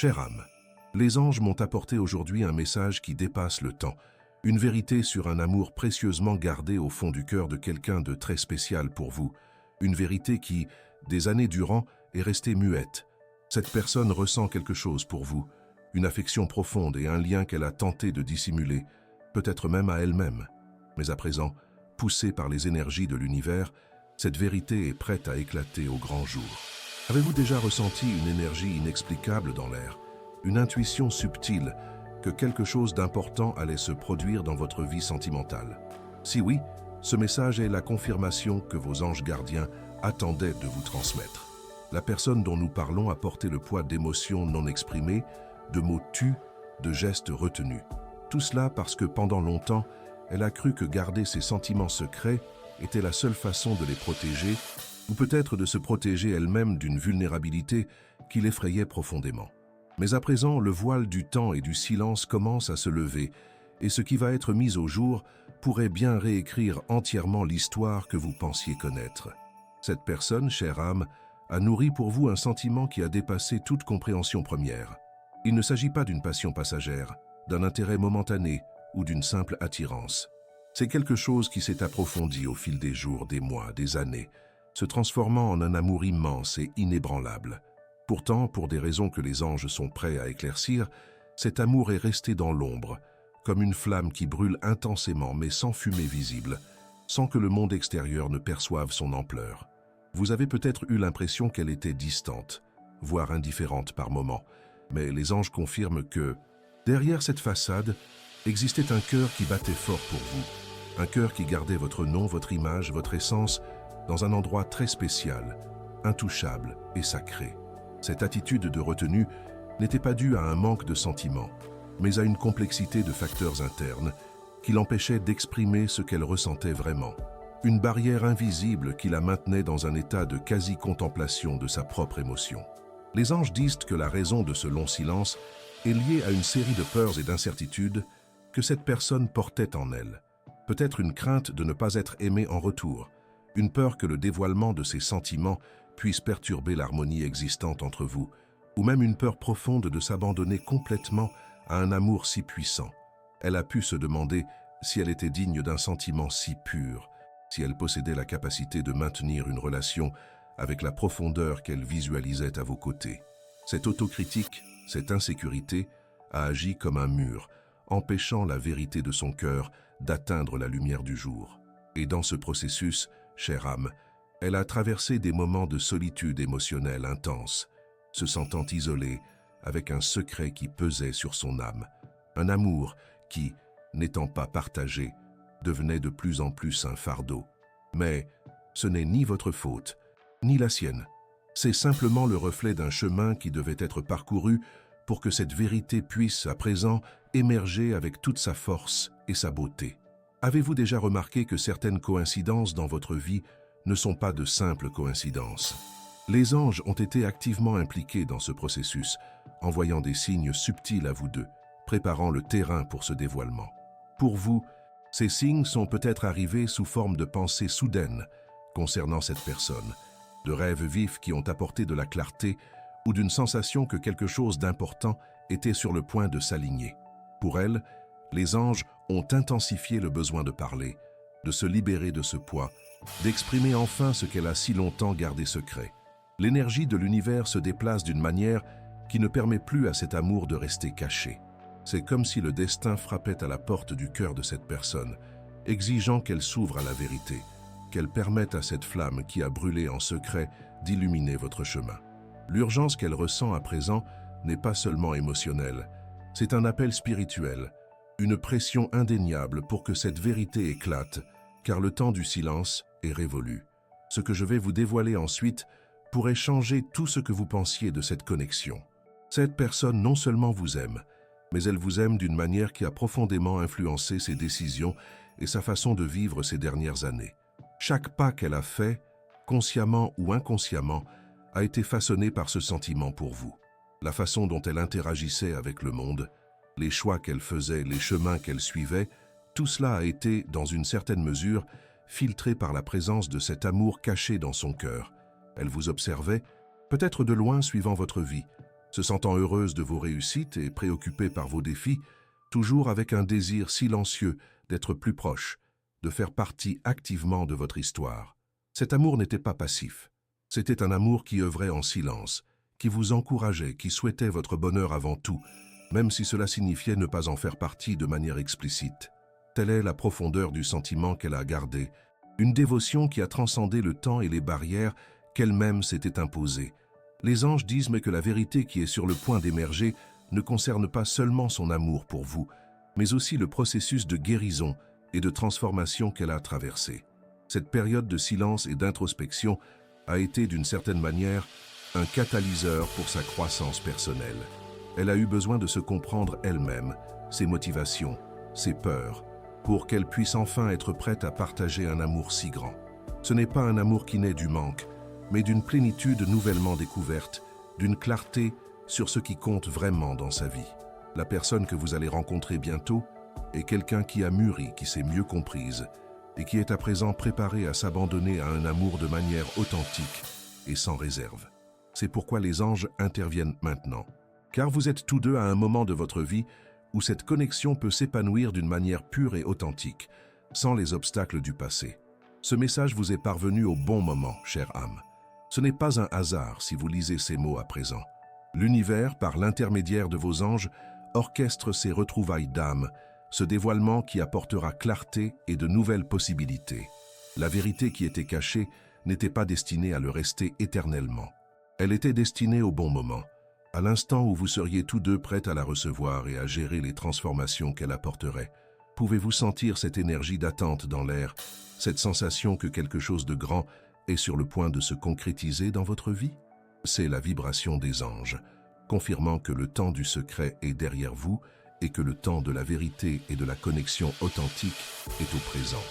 Chère âme, les anges m'ont apporté aujourd'hui un message qui dépasse le temps, une vérité sur un amour précieusement gardé au fond du cœur de quelqu'un de très spécial pour vous, une vérité qui, des années durant, est restée muette. Cette personne ressent quelque chose pour vous, une affection profonde et un lien qu'elle a tenté de dissimuler, peut-être même à elle-même. Mais à présent, poussée par les énergies de l'univers, cette vérité est prête à éclater au grand jour. Avez-vous déjà ressenti une énergie inexplicable dans l'air, une intuition subtile que quelque chose d'important allait se produire dans votre vie sentimentale? Si oui, ce message est la confirmation que vos anges gardiens attendaient de vous transmettre. La personne dont nous parlons a porté le poids d'émotions non exprimées, de mots tus, de gestes retenus. Tout cela parce que pendant longtemps, elle a cru que garder ses sentiments secrets était la seule façon de les protéger, ou peut-être de se protéger elle-même d'une vulnérabilité qui l'effrayait profondément. Mais à présent, le voile du temps et du silence commence à se lever, et ce qui va être mis au jour pourrait bien réécrire entièrement l'histoire que vous pensiez connaître. Cette personne, chère âme, a nourri pour vous un sentiment qui a dépassé toute compréhension première. Il ne s'agit pas d'une passion passagère, d'un intérêt momentané ou d'une simple attirance. C'est quelque chose qui s'est approfondi au fil des jours, des mois, des années, se transformant en un amour immense et inébranlable. Pourtant, pour des raisons que les anges sont prêts à éclaircir, cet amour est resté dans l'ombre, comme une flamme qui brûle intensément mais sans fumée visible, sans que le monde extérieur ne perçoive son ampleur. Vous avez peut-être eu l'impression qu'elle était distante, voire indifférente par moments, mais les anges confirment que, derrière cette façade, existait un cœur qui battait fort pour vous, un cœur qui gardait votre nom, votre image, votre essence, dans un endroit très spécial, intouchable et sacré. Cette attitude de retenue n'était pas due à un manque de sentiments, mais à une complexité de facteurs internes qui l'empêchaient d'exprimer ce qu'elle ressentait vraiment. Une barrière invisible qui la maintenait dans un état de quasi-contemplation de sa propre émotion. Les anges disent que la raison de ce long silence est liée à une série de peurs et d'incertitudes que cette personne portait en elle. Peut-être une crainte de ne pas être aimée en retour, une peur que le dévoilement de ses sentiments puisse perturber l'harmonie existante entre vous, ou même une peur profonde de s'abandonner complètement à un amour si puissant. Elle a pu se demander si elle était digne d'un sentiment si pur, si elle possédait la capacité de maintenir une relation avec la profondeur qu'elle visualisait à vos côtés. Cette autocritique, cette insécurité, a agi comme un mur, empêchant la vérité de son cœur d'atteindre la lumière du jour. Et dans ce processus, chère âme, elle a traversé des moments de solitude émotionnelle intense, se sentant isolée, avec un secret qui pesait sur son âme, un amour qui, n'étant pas partagé, devenait de plus en plus un fardeau. Mais ce n'est ni votre faute, ni la sienne. C'est simplement le reflet d'un chemin qui devait être parcouru pour que cette vérité puisse, à présent, émerger avec toute sa force et sa beauté. Avez-vous déjà remarqué que certaines coïncidences dans votre vie ne sont pas de simples coïncidences? Les anges ont été activement impliqués dans ce processus, envoyant des signes subtils à vous deux, préparant le terrain pour ce dévoilement. Pour vous, ces signes sont peut-être arrivés sous forme de pensées soudaines concernant cette personne, de rêves vifs qui ont apporté de la clarté ou d'une sensation que quelque chose d'important était sur le point de s'aligner. Pour elle, les anges ont intensifié le besoin de parler, de se libérer de ce poids, d'exprimer enfin ce qu'elle a si longtemps gardé secret. L'énergie de l'univers se déplace d'une manière qui ne permet plus à cet amour de rester caché. C'est comme si le destin frappait à la porte du cœur de cette personne, exigeant qu'elle s'ouvre à la vérité, qu'elle permette à cette flamme qui a brûlé en secret d'illuminer votre chemin. L'urgence qu'elle ressent à présent n'est pas seulement émotionnelle, c'est un appel spirituel, une pression indéniable pour que cette vérité éclate, car le temps du silence est révolu. Ce que je vais vous dévoiler ensuite pourrait changer tout ce que vous pensiez de cette connexion. Cette personne non seulement vous aime, mais elle vous aime d'une manière qui a profondément influencé ses décisions et sa façon de vivre ces dernières années. Chaque pas qu'elle a fait, consciemment ou inconsciemment, a été façonné par ce sentiment pour vous. La façon dont elle interagissait avec le monde, les choix qu'elle faisait, les chemins qu'elle suivait, tout cela a été, dans une certaine mesure, filtré par la présence de cet amour caché dans son cœur. Elle vous observait, peut-être de loin suivant votre vie, se sentant heureuse de vos réussites et préoccupée par vos défis, toujours avec un désir silencieux d'être plus proche, de faire partie activement de votre histoire. Cet amour n'était pas passif. C'était un amour qui œuvrait en silence, qui vous encourageait, qui souhaitait votre bonheur avant tout, même si cela signifiait ne pas en faire partie de manière explicite. Telle est la profondeur du sentiment qu'elle a gardé, une dévotion qui a transcendé le temps et les barrières qu'elle-même s'était imposées. Les anges disent mais que la vérité qui est sur le point d'émerger ne concerne pas seulement son amour pour vous, mais aussi le processus de guérison et de transformation qu'elle a traversé. Cette période de silence et d'introspection a été d'une certaine manière un catalyseur pour sa croissance personnelle. Elle a eu besoin de se comprendre elle-même, ses motivations, ses peurs, pour qu'elle puisse enfin être prête à partager un amour si grand. Ce n'est pas un amour qui naît du manque, mais d'une plénitude nouvellement découverte, d'une clarté sur ce qui compte vraiment dans sa vie. La personne que vous allez rencontrer bientôt est quelqu'un qui a mûri, qui s'est mieux comprise et qui est à présent préparée à s'abandonner à un amour de manière authentique et sans réserve. C'est pourquoi les anges interviennent maintenant. Car vous êtes tous deux à un moment de votre vie où cette connexion peut s'épanouir d'une manière pure et authentique, sans les obstacles du passé. Ce message vous est parvenu au bon moment, chère âme. Ce n'est pas un hasard si vous lisez ces mots à présent. L'univers, par l'intermédiaire de vos anges, orchestre ces retrouvailles d'âme, ce dévoilement qui apportera clarté et de nouvelles possibilités. La vérité qui était cachée n'était pas destinée à le rester éternellement. Elle était destinée au bon moment, à l'instant où vous seriez tous deux prêts à la recevoir et à gérer les transformations qu'elle apporterait. Pouvez-vous sentir cette énergie d'attente dans l'air, cette sensation que quelque chose de grand est sur le point de se concrétiser dans votre vie? C'est la vibration des anges, confirmant que le temps du secret est derrière vous et que le temps de la vérité et de la connexion authentique est au présent,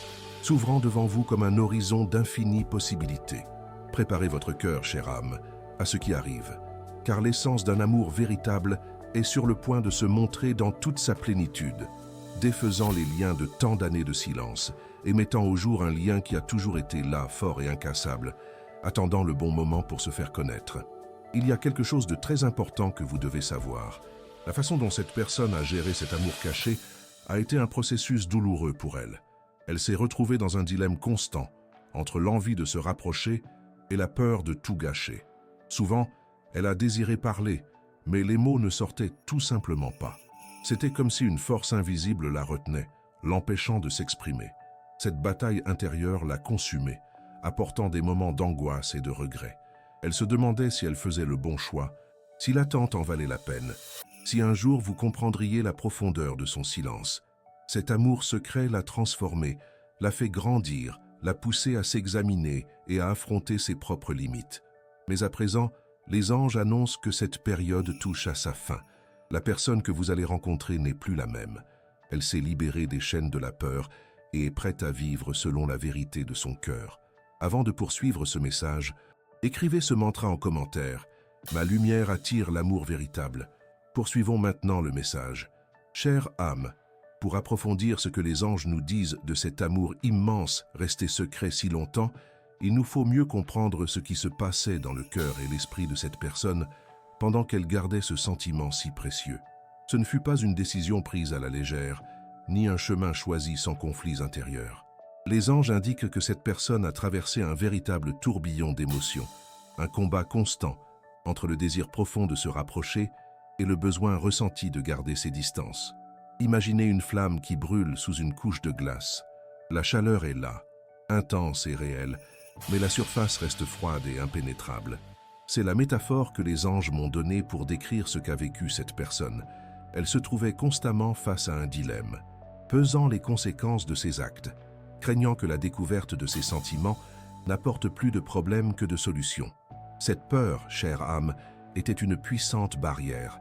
s'ouvrant devant vous comme un horizon d'infinies possibilités. Préparez votre cœur, chère âme, à ce qui arrive, car l'essence d'un amour véritable est sur le point de se montrer dans toute sa plénitude, défaisant les liens de tant d'années de silence et mettant au jour un lien qui a toujours été là, fort et incassable, attendant le bon moment pour se faire connaître. Il y a quelque chose de très important que vous devez savoir. La façon dont cette personne a géré cet amour caché a été un processus douloureux pour elle. Elle s'est retrouvée dans un dilemme constant entre l'envie de se rapprocher et la peur de tout gâcher. Souvent, elle a désiré parler, mais les mots ne sortaient tout simplement pas. C'était comme si une force invisible la retenait, l'empêchant de s'exprimer. Cette bataille intérieure l'a consumée, apportant des moments d'angoisse et de regret. Elle se demandait si elle faisait le bon choix, si l'attente en valait la peine, si un jour vous comprendriez la profondeur de son silence. Cet amour secret l'a transformée, l'a fait grandir, l'a poussée à s'examiner et à affronter ses propres limites. Mais à présent, les anges annoncent que cette période touche à sa fin. La personne que vous allez rencontrer n'est plus la même. Elle s'est libérée des chaînes de la peur et est prête à vivre selon la vérité de son cœur. Avant de poursuivre ce message, écrivez ce mantra en commentaire. Ma lumière attire l'amour véritable. Poursuivons maintenant le message. Chère âme, pour approfondir ce que les anges nous disent de cet amour immense resté secret si longtemps, il nous faut mieux comprendre ce qui se passait dans le cœur et l'esprit de cette personne pendant qu'elle gardait ce sentiment si précieux. Ce ne fut pas une décision prise à la légère, ni un chemin choisi sans conflits intérieurs. Les anges indiquent que cette personne a traversé un véritable tourbillon d'émotions, un combat constant entre le désir profond de se rapprocher et le besoin ressenti de garder ses distances. Imaginez une flamme qui brûle sous une couche de glace. La chaleur est là, intense et réelle, mais la surface reste froide et impénétrable. C'est la métaphore que les anges m'ont donnée pour décrire ce qu'a vécu cette personne. Elle se trouvait constamment face à un dilemme, pesant les conséquences de ses actes, craignant que la découverte de ses sentiments n'apporte plus de problèmes que de solutions. Cette peur, chère âme, était une puissante barrière,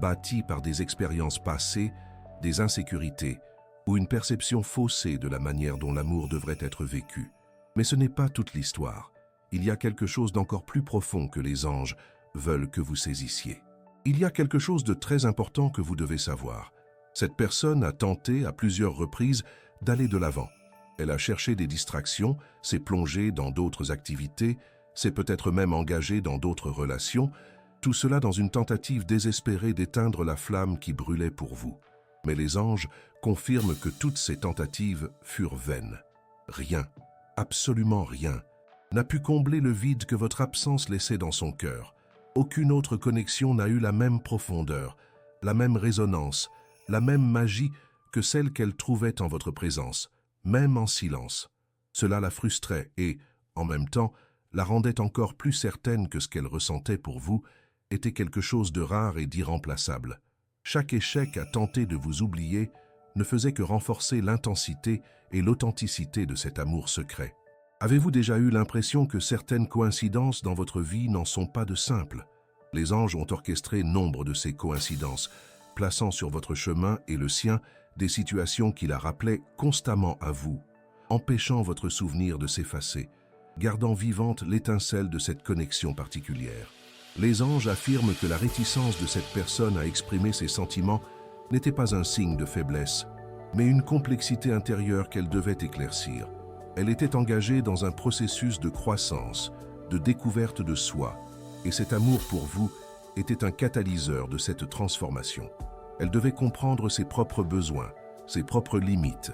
bâtie par des expériences passées, des insécurités ou une perception faussée de la manière dont l'amour devrait être vécu. Mais ce n'est pas toute l'histoire. Il y a quelque chose d'encore plus profond que les anges veulent que vous saisissiez. Il y a quelque chose de très important que vous devez savoir. Cette personne a tenté à plusieurs reprises d'aller de l'avant. Elle a cherché des distractions, s'est plongée dans d'autres activités, s'est peut-être même engagée dans d'autres relations, Tout cela dans une tentative désespérée d'éteindre la flamme qui brûlait pour vous. Mais les anges confirment que toutes ces tentatives furent vaines. Rien, absolument rien, n'a pu combler le vide que votre absence laissait dans son cœur. Aucune autre connexion n'a eu la même profondeur, la même résonance, la même magie que celle qu'elle trouvait en votre présence, même en silence. Cela la frustrait et, en même temps, la rendait encore plus certaine que ce qu'elle ressentait pour vous était quelque chose de rare et d'irremplaçable. Chaque échec à tenter de vous oublier ne faisait que renforcer l'intensité et l'authenticité de cet amour secret. Avez-vous déjà eu l'impression que certaines coïncidences dans votre vie n'en sont pas de simples? Les anges ont orchestré nombre de ces coïncidences, plaçant sur votre chemin et le sien des situations qui la rappelaient constamment à vous, empêchant votre souvenir de s'effacer, gardant vivante l'étincelle de cette connexion particulière. Les anges affirment que la réticence de cette personne à exprimer ses sentiments n'était pas un signe de faiblesse, mais une complexité intérieure qu'elle devait éclaircir. Elle était engagée dans un processus de croissance, de découverte de soi, et cet amour pour vous était un catalyseur de cette transformation. Elle devait comprendre ses propres besoins, ses propres limites,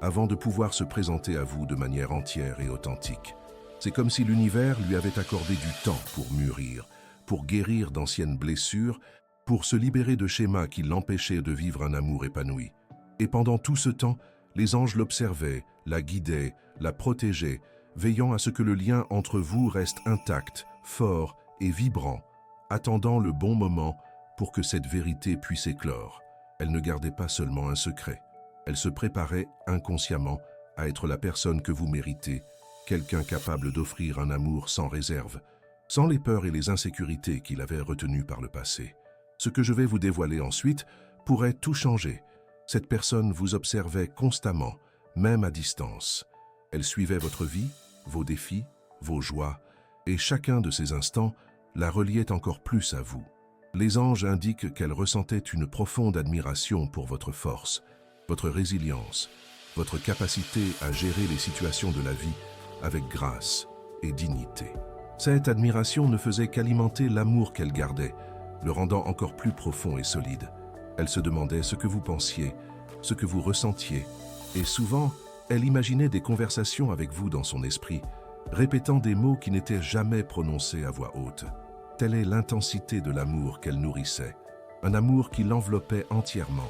avant de pouvoir se présenter à vous de manière entière et authentique. C'est comme si l'univers lui avait accordé du temps pour mûrir, pour guérir d'anciennes blessures, pour se libérer de schémas qui l'empêchaient de vivre un amour épanoui. Et pendant tout ce temps, les anges l'observaient, la guidaient, la protégeaient, veillant à ce que le lien entre vous reste intact, fort et vibrant, attendant le bon moment pour que cette vérité puisse éclore. Elle ne gardait pas seulement un secret, elle se préparait inconsciemment à être la personne que vous méritez, quelqu'un capable d'offrir un amour sans réserve, sans les peurs et les insécurités qu'il avait retenues par le passé. Ce que je vais vous dévoiler ensuite pourrait tout changer. Cette personne vous observait constamment, même à distance. Elle suivait votre vie, vos défis, vos joies, et chacun de ces instants la reliait encore plus à vous. Les anges indiquent qu'elle ressentait une profonde admiration pour votre force, votre résilience, votre capacité à gérer les situations de la vie avec grâce et dignité. Cette admiration ne faisait qu'alimenter l'amour qu'elle gardait, le rendant encore plus profond et solide. Elle se demandait ce que vous pensiez, ce que vous ressentiez, et souvent, elle imaginait des conversations avec vous dans son esprit, répétant des mots qui n'étaient jamais prononcés à voix haute. Telle est l'intensité de l'amour qu'elle nourrissait, un amour qui l'enveloppait entièrement,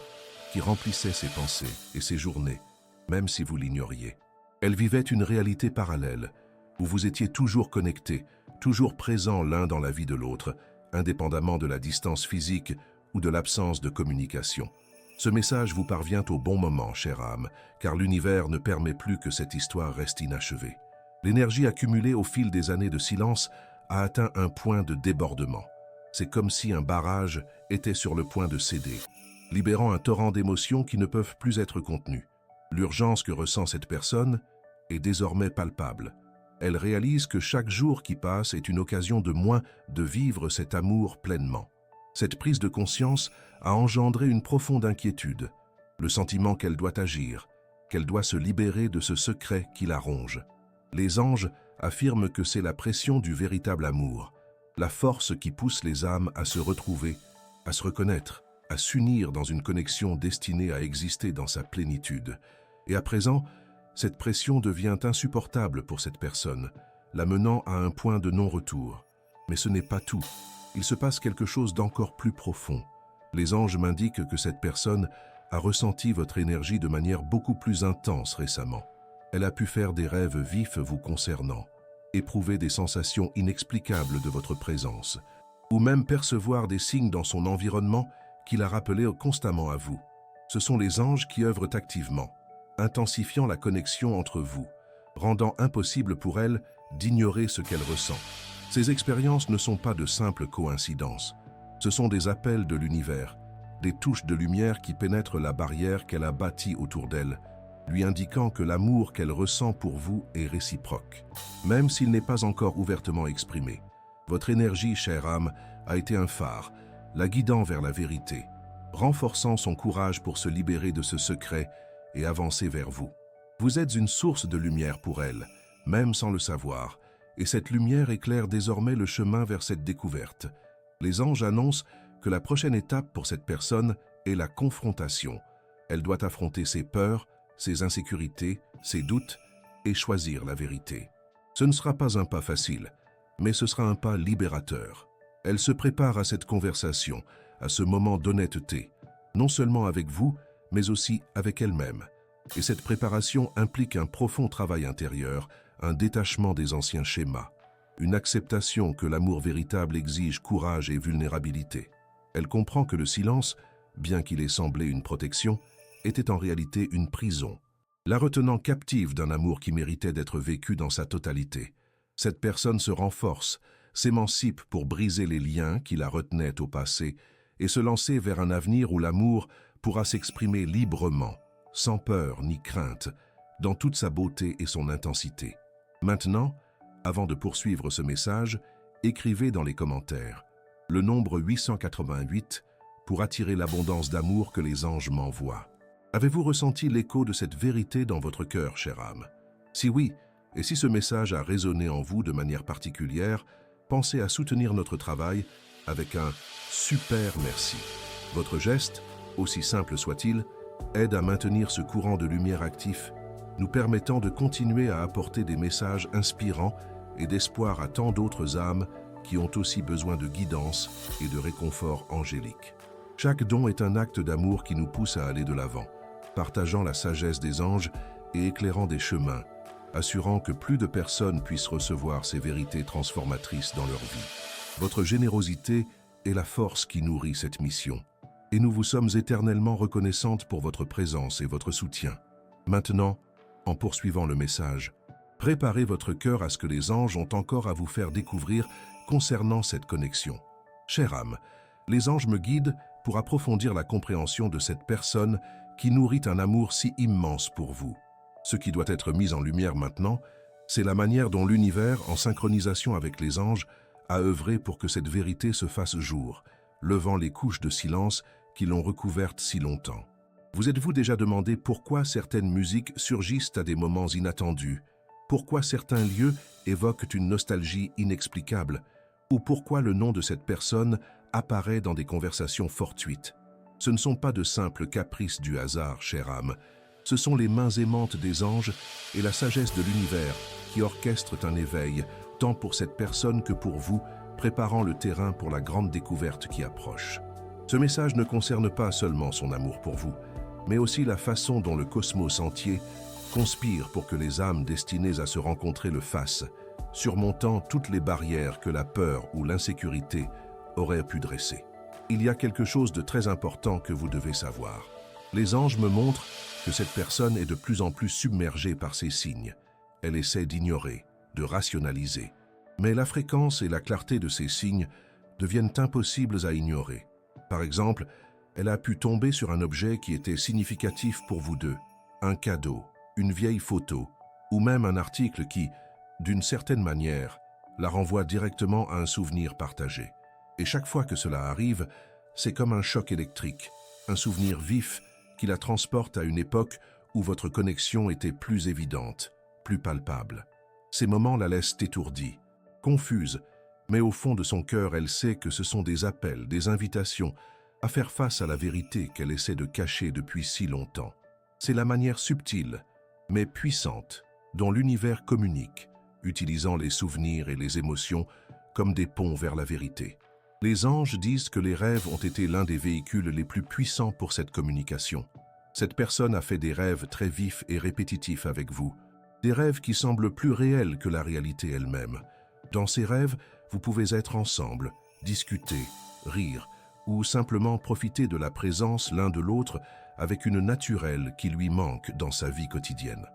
qui remplissait ses pensées et ses journées, même si vous l'ignoriez. Elle vivait une réalité parallèle, où vous étiez toujours connectés, toujours présents l'un dans la vie de l'autre, indépendamment de la distance physique ou de l'absence de communication. Ce message vous parvient au bon moment, chère âme, car l'univers ne permet plus que cette histoire reste inachevée. L'énergie accumulée au fil des années de silence a atteint un point de débordement. C'est comme si un barrage était sur le point de céder, libérant un torrent d'émotions qui ne peuvent plus être contenues. L'urgence que ressent cette personne est désormais palpable. Elle réalise que chaque jour qui passe est une occasion de moins de vivre cet amour pleinement. Cette prise de conscience a engendré une profonde inquiétude, le sentiment qu'elle doit agir, qu'elle doit se libérer de ce secret qui la ronge. Les anges affirment que c'est la pression du véritable amour, la force qui pousse les âmes à se retrouver, à se reconnaître, à s'unir dans une connexion destinée à exister dans sa plénitude. Et à présent, cette pression devient insupportable pour cette personne, la menant à un point de non-retour. Mais ce n'est pas tout. Il se passe quelque chose d'encore plus profond. Les anges m'indiquent que cette personne a ressenti votre énergie de manière beaucoup plus intense récemment. Elle a pu faire des rêves vifs vous concernant, éprouver des sensations inexplicables de votre présence, ou même percevoir des signes dans son environnement qui la rappelaient constamment à vous. Ce sont les anges qui œuvrent activement, intensifiant la connexion entre vous, rendant impossible pour elle d'ignorer ce qu'elle ressent. Ces expériences ne sont pas de simples coïncidences. Ce sont des appels de l'univers, des touches de lumière qui pénètrent la barrière qu'elle a bâtie autour d'elle, lui indiquant que l'amour qu'elle ressent pour vous est réciproque, même s'il n'est pas encore ouvertement exprimé. Votre énergie, chère âme, a été un phare, la guidant vers la vérité, renforçant son courage pour se libérer de ce secret et avancer vers vous. Vous êtes une source de lumière pour elle, même sans le savoir, et cette lumière éclaire désormais le chemin vers cette découverte. Les anges annoncent que la prochaine étape pour cette personne est la confrontation. Elle doit affronter ses peurs, ses insécurités, ses doutes et choisir la vérité. Ce ne sera pas un pas facile, mais ce sera un pas libérateur. Elle se prépare à cette conversation, à ce moment d'honnêteté, non seulement avec vous, mais aussi avec elle-même. Et cette préparation implique un profond travail intérieur, un détachement des anciens schémas, une acceptation que l'amour véritable exige courage et vulnérabilité. Elle comprend que le silence, bien qu'il ait semblé une protection, était en réalité une prison, la retenant captive d'un amour qui méritait d'être vécu dans sa totalité. Cette personne se renforce, s'émancipe pour briser les liens qui la retenaient au passé et se lancer vers un avenir où l'amour pourra s'exprimer librement, sans peur ni crainte, dans toute sa beauté et son intensité. Maintenant, avant de poursuivre ce message, écrivez dans les commentaires le nombre 888 pour attirer l'abondance d'amour que les anges m'envoient. Avez-vous ressenti l'écho de cette vérité dans votre cœur, chère âme? Si oui, et si ce message a résonné en vous de manière particulière, pensez à soutenir notre travail avec un super merci. Votre geste, aussi simple soit-il, aide à maintenir ce courant de lumière actif, nous permettant de continuer à apporter des messages inspirants et d'espoir à tant d'autres âmes qui ont aussi besoin de guidance et de réconfort angélique. Chaque don est un acte d'amour qui nous pousse à aller de l'avant, partageant la sagesse des anges et éclairant des chemins, assurant que plus de personnes puissent recevoir ces vérités transformatrices dans leur vie. Votre générosité est la force qui nourrit cette mission, et nous vous sommes éternellement reconnaissantes pour votre présence et votre soutien. Maintenant, en poursuivant le message, préparez votre cœur à ce que les anges ont encore à vous faire découvrir concernant cette connexion. Chère âme, les anges me guident pour approfondir la compréhension de cette personne qui nourrit un amour si immense pour vous. Ce qui doit être mis en lumière maintenant, c'est la manière dont l'univers, en synchronisation avec les anges, a œuvré pour que cette vérité se fasse jour, levant les couches de silence qui l'ont recouverte si longtemps. Vous êtes-vous déjà demandé pourquoi certaines musiques surgissent à des moments inattendus, pourquoi certains lieux évoquent une nostalgie inexplicable, ou pourquoi le nom de cette personne apparaît dans des conversations fortuites? Ce ne sont pas de simples caprices du hasard, chère âme. Ce sont les mains aimantes des anges et la sagesse de l'univers qui orchestrent un éveil, tant pour cette personne que pour vous, préparant le terrain pour la grande découverte qui approche. Ce message ne concerne pas seulement son amour pour vous, mais aussi la façon dont le cosmos entier conspire pour que les âmes destinées à se rencontrer le fassent, surmontant toutes les barrières que la peur ou l'insécurité auraient pu dresser. Il y a quelque chose de très important que vous devez savoir. Les anges me montrent que cette personne est de plus en plus submergée par ces signes. Elle essaie d'ignorer, de rationaliser. Mais la fréquence et la clarté de ces signes deviennent impossibles à ignorer. Par exemple, elle a pu tomber sur un objet qui était significatif pour vous deux, un cadeau, une vieille photo, ou même un article qui, d'une certaine manière, la renvoie directement à un souvenir partagé. Et chaque fois que cela arrive, c'est comme un choc électrique, un souvenir vif qui la transporte à une époque où votre connexion était plus évidente, plus palpable. Ces moments la laissent étourdie, confuse, mais au fond de son cœur, elle sait que ce sont des appels, des invitations à faire face à la vérité qu'elle essaie de cacher depuis si longtemps. C'est la manière subtile, mais puissante, dont l'univers communique, utilisant les souvenirs et les émotions comme des ponts vers la vérité. Les anges disent que les rêves ont été l'un des véhicules les plus puissants pour cette communication. Cette personne a fait des rêves très vifs et répétitifs avec vous, des rêves qui semblent plus réels que la réalité elle-même. Dans ces rêves, vous pouvez être ensemble, discuter, rire, ou simplement profiter de la présence l'un de l'autre avec une naturelle qui lui manque dans sa vie quotidienne.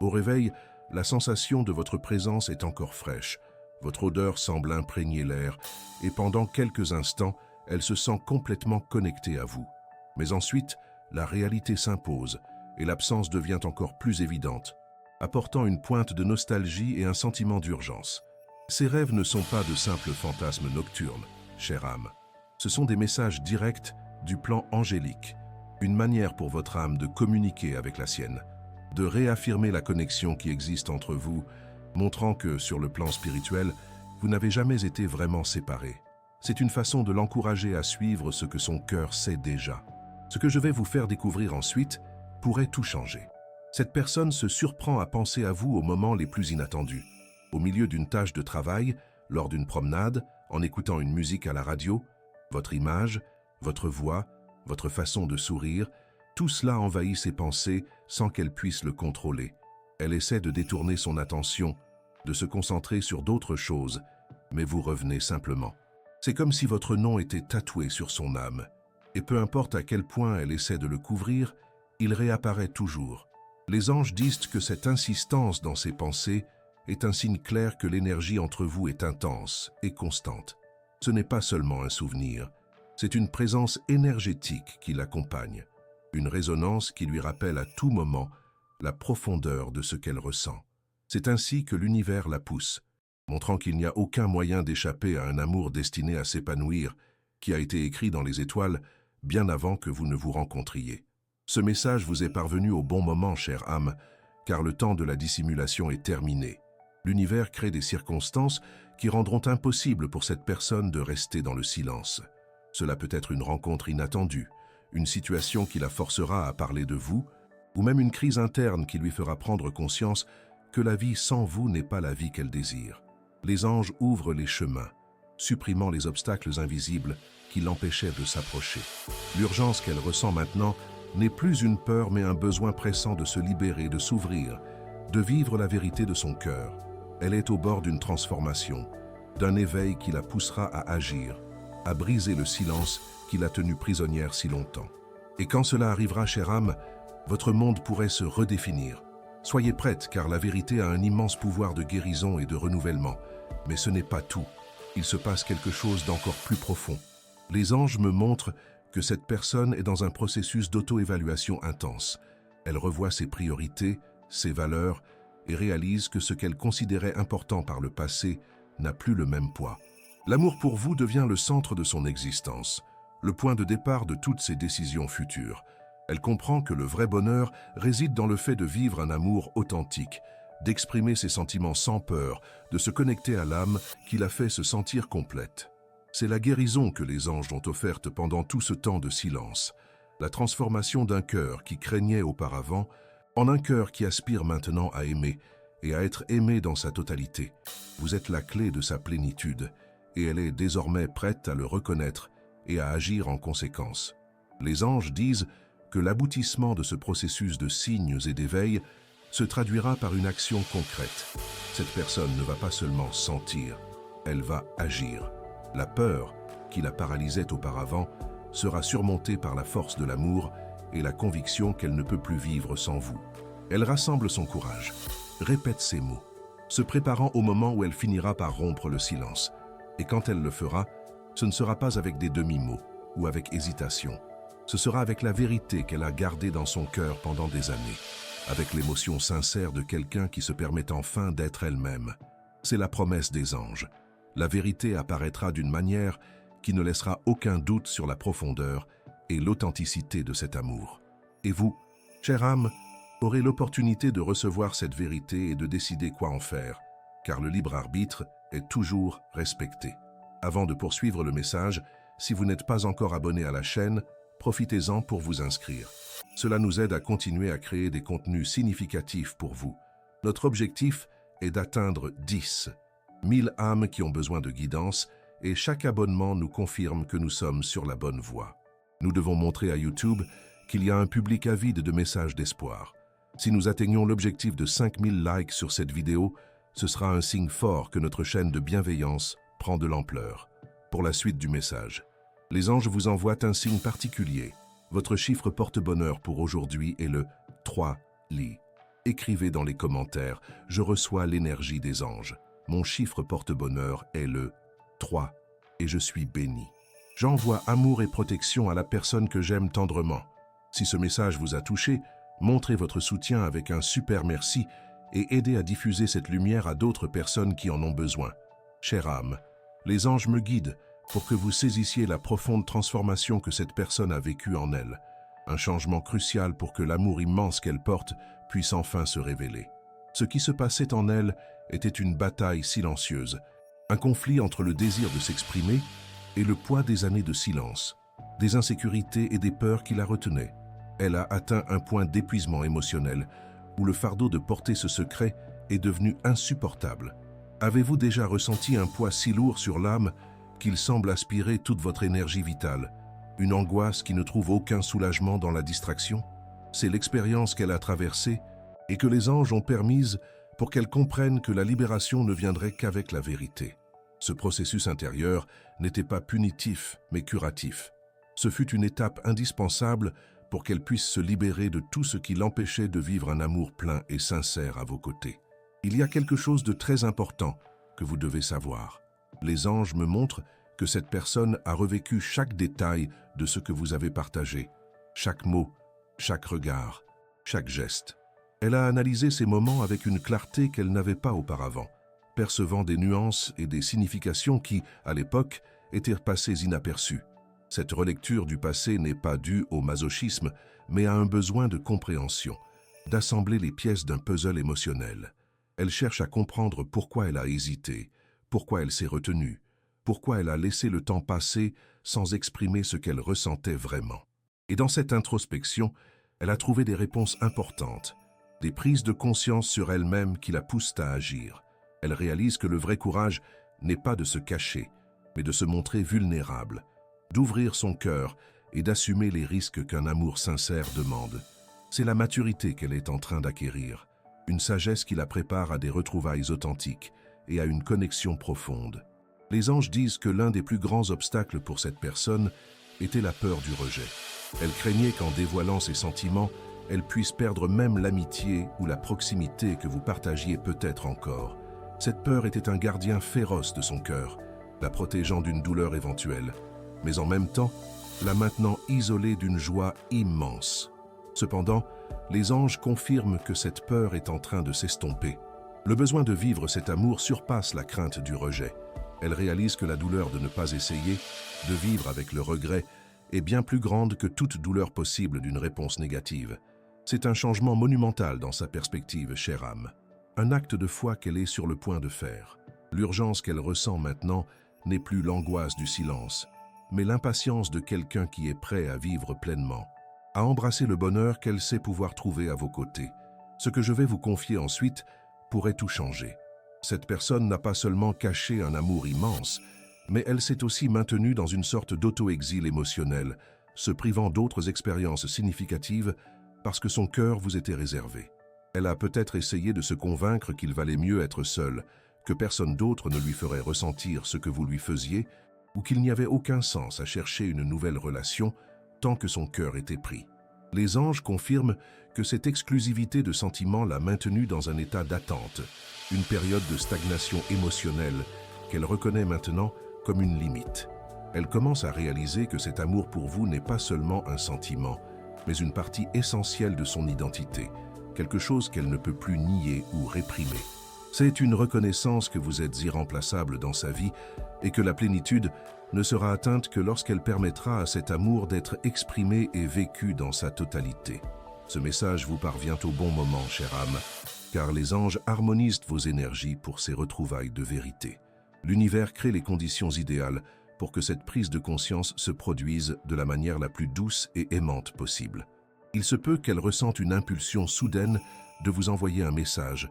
Au réveil, la sensation de votre présence est encore fraîche. Votre odeur semble imprégner l'air et pendant quelques instants, elle se sent complètement connectée à vous. Mais ensuite, la réalité s'impose et l'absence devient encore plus évidente, apportant une pointe de nostalgie et un sentiment d'urgence. Ces rêves ne sont pas de simples fantasmes nocturnes, chère âme. Ce sont des messages directs du plan angélique, une manière pour votre âme de communiquer avec la sienne, de réaffirmer la connexion qui existe entre vous, montrant que, sur le plan spirituel, vous n'avez jamais été vraiment séparés. c'est une façon de l'encourager à suivre ce que son cœur sait déjà. Ce que je vais vous faire découvrir ensuite pourrait tout changer. Cette personne se surprend à penser à vous aux moments les plus inattendus. Au milieu d'une tâche de travail, lors d'une promenade, en écoutant une musique à la radio, votre image, votre voix, votre façon de sourire, tout cela envahit ses pensées sans qu'elle puisse le contrôler. Elle essaie de détourner son attention, de se concentrer sur d'autres choses, mais vous revenez simplement. C'est comme si votre nom était tatoué sur son âme. Et peu importe à quel point elle essaie de le couvrir, il réapparaît toujours. Les anges disent que cette insistance dans ses pensées est un signe clair que l'énergie entre vous est intense et constante. Ce n'est pas seulement un souvenir, c'est une présence énergétique qui l'accompagne, une résonance qui lui rappelle à tout moment la profondeur de ce qu'elle ressent. C'est ainsi que l'univers la pousse, montrant qu'il n'y a aucun moyen d'échapper à un amour destiné à s'épanouir, qui a été écrit dans les étoiles bien avant que vous ne vous rencontriez. Ce message vous est parvenu au bon moment, chère âme, car le temps de la dissimulation est terminé. L'univers crée des circonstances qui rendront impossible pour cette personne de rester dans le silence. Cela peut être une rencontre inattendue, une situation qui la forcera à parler de vous, ou même une crise interne qui lui fera prendre conscience que la vie sans vous n'est pas la vie qu'elle désire. Les anges ouvrent les chemins, supprimant les obstacles invisibles qui l'empêchaient de s'approcher. L'urgence qu'elle ressent maintenant n'est plus une peur mais un besoin pressant de se libérer, de s'ouvrir, de vivre la vérité de son cœur. Elle est au bord d'une transformation, d'un éveil qui la poussera à agir, à briser le silence qui l'a tenue prisonnière si longtemps. Et quand cela arrivera, chère âme, votre monde pourrait se redéfinir. Soyez prête, car la vérité a un immense pouvoir de guérison et de renouvellement. Mais ce n'est pas tout. Il se passe quelque chose d'encore plus profond. Les anges me montrent que cette personne est dans un processus d'auto-évaluation intense. Elle revoit ses priorités, ses valeurs, et réalise que ce qu'elle considérait important par le passé n'a plus le même poids. L'amour pour vous devient le centre de son existence, le point de départ de toutes ses décisions futures. Elle comprend que le vrai bonheur réside dans le fait de vivre un amour authentique, d'exprimer ses sentiments sans peur, de se connecter à l'âme qui la fait se sentir complète. C'est la guérison que les anges ont offerte pendant tout ce temps de silence, la transformation d'un cœur qui craignait auparavant en un cœur qui aspire maintenant à aimer et à être aimé dans sa totalité. Vous êtes la clé de sa plénitude et elle est désormais prête à le reconnaître et à agir en conséquence. Les anges disent que l'aboutissement de ce processus de signes et d'éveil se traduira par une action concrète. Cette personne ne va pas seulement sentir, elle va agir. La peur, qui la paralysait auparavant, sera surmontée par la force de l'amour et la conviction qu'elle ne peut plus vivre sans vous. Elle rassemble son courage, répète ces mots, se préparant au moment où elle finira par rompre le silence. Et quand elle le fera, ce ne sera pas avec des demi-mots ou avec hésitation. Ce sera avec la vérité qu'elle a gardée dans son cœur pendant des années, avec l'émotion sincère de quelqu'un qui se permet enfin d'être elle-même. C'est la promesse des anges. La vérité apparaîtra d'une manière qui ne laissera aucun doute sur la profondeur et l'authenticité de cet amour. Et vous, chère âme, aurez l'opportunité de recevoir cette vérité et de décider quoi en faire, car le libre arbitre est toujours respecté. Avant de poursuivre le message, si vous n'êtes pas encore abonné à la chaîne, profitez-en pour vous inscrire. Cela nous aide à continuer à créer des contenus significatifs pour vous. Notre objectif est d'atteindre 10 000 âmes qui ont besoin de guidance et chaque abonnement nous confirme que nous sommes sur la bonne voie. Nous devons montrer à YouTube qu'il y a un public avide de messages d'espoir. Si nous atteignons l'objectif de 5000 likes sur cette vidéo, ce sera un signe fort que notre chaîne de bienveillance prend de l'ampleur. Pour la suite du message, les anges vous envoient un signe particulier. Votre chiffre porte-bonheur pour aujourd'hui est le 3 Li. Écrivez dans les commentaires « Je reçois l'énergie des anges ». Mon chiffre porte-bonheur est le 3 et je suis béni. J'envoie amour et protection à la personne que j'aime tendrement. Si ce message vous a touché, montrez votre soutien avec un super merci et aidez à diffuser cette lumière à d'autres personnes qui en ont besoin. Chère âme, les anges me guident pour que vous saisissiez la profonde transformation que cette personne a vécue en elle. Un changement crucial pour que l'amour immense qu'elle porte puisse enfin se révéler. Ce qui se passait en elle était une bataille silencieuse, un conflit entre le désir de s'exprimer et le poids des années de silence, des insécurités et des peurs qui la retenaient. Elle a atteint un point d'épuisement émotionnel où le fardeau de porter ce secret est devenu insupportable. Avez-vous déjà ressenti un poids si lourd sur l'âme qu'il semble aspirer toute votre énergie vitale, une angoisse qui ne trouve aucun soulagement dans la distraction? C'est l'expérience qu'elle a traversée et que les anges ont permise pour qu'elle comprenne que la libération ne viendrait qu'avec la vérité. Ce processus intérieur n'était pas punitif, mais curatif. Ce fut une étape indispensable pour qu'elle puisse se libérer de tout ce qui l'empêchait de vivre un amour plein et sincère à vos côtés. Il y a quelque chose de très important que vous devez savoir. Les anges me montrent que cette personne a revécu chaque détail de ce que vous avez partagé, chaque mot, chaque regard, chaque geste. Elle a analysé ces moments avec une clarté qu'elle n'avait pas auparavant, percevant des nuances et des significations qui, à l'époque, étaient passées inaperçues. Cette relecture du passé n'est pas due au masochisme, mais à un besoin de compréhension, d'assembler les pièces d'un puzzle émotionnel. Elle cherche à comprendre pourquoi elle a hésité, pourquoi elle s'est retenue, pourquoi elle a laissé le temps passer sans exprimer ce qu'elle ressentait vraiment. Et dans cette introspection, elle a trouvé des réponses importantes, des prises de conscience sur elle-même qui la poussent à agir. Elle réalise que le vrai courage n'est pas de se cacher, mais de se montrer vulnérable, d'ouvrir son cœur et d'assumer les risques qu'un amour sincère demande. C'est la maturité qu'elle est en train d'acquérir, une sagesse qui la prépare à des retrouvailles authentiques et à une connexion profonde. Les anges disent que l'un des plus grands obstacles pour cette personne était la peur du rejet. Elle craignait qu'en dévoilant ses sentiments, elle puisse perdre même l'amitié ou la proximité que vous partagiez peut-être encore. Cette peur était un gardien féroce de son cœur, la protégeant d'une douleur éventuelle, mais en même temps, la maintenant isolée d'une joie immense. Cependant, les anges confirment que cette peur est en train de s'estomper. Le besoin de vivre cet amour surpasse la crainte du rejet. Elle réalise que la douleur de ne pas essayer, de vivre avec le regret, est bien plus grande que toute douleur possible d'une réponse négative. C'est un changement monumental dans sa perspective, chère âme. Un acte de foi qu'elle est sur le point de faire. L'urgence qu'elle ressent maintenant n'est plus l'angoisse du silence, mais l'impatience de quelqu'un qui est prêt à vivre pleinement, à embrasser le bonheur qu'elle sait pouvoir trouver à vos côtés. Ce que je vais vous confier ensuite pourrait tout changer. Cette personne n'a pas seulement caché un amour immense, mais elle s'est aussi maintenue dans une sorte d'auto-exil émotionnel, se privant d'autres expériences significatives parce que son cœur vous était réservé. Elle a peut-être essayé de se convaincre qu'il valait mieux être seule, que personne d'autre ne lui ferait ressentir ce que vous lui faisiez, ou qu'il n'y avait aucun sens à chercher une nouvelle relation tant que son cœur était pris. Les anges confirment que cette exclusivité de sentiments l'a maintenue dans un état d'attente, une période de stagnation émotionnelle qu'elle reconnaît maintenant comme une limite. Elle commence à réaliser que cet amour pour vous n'est pas seulement un sentiment, mais une partie essentielle de son identité, quelque chose qu'elle ne peut plus nier ou réprimer. C'est une reconnaissance que vous êtes irremplaçable dans sa vie et que la plénitude ne sera atteinte que lorsqu'elle permettra à cet amour d'être exprimé et vécu dans sa totalité. Ce message vous parvient au bon moment, chère âme, car les anges harmonisent vos énergies pour ces retrouvailles de vérité. L'univers crée les conditions idéales pour que cette prise de conscience se produise de la manière la plus douce et aimante possible. Il se peut qu'elle ressente une impulsion soudaine de vous envoyer un message,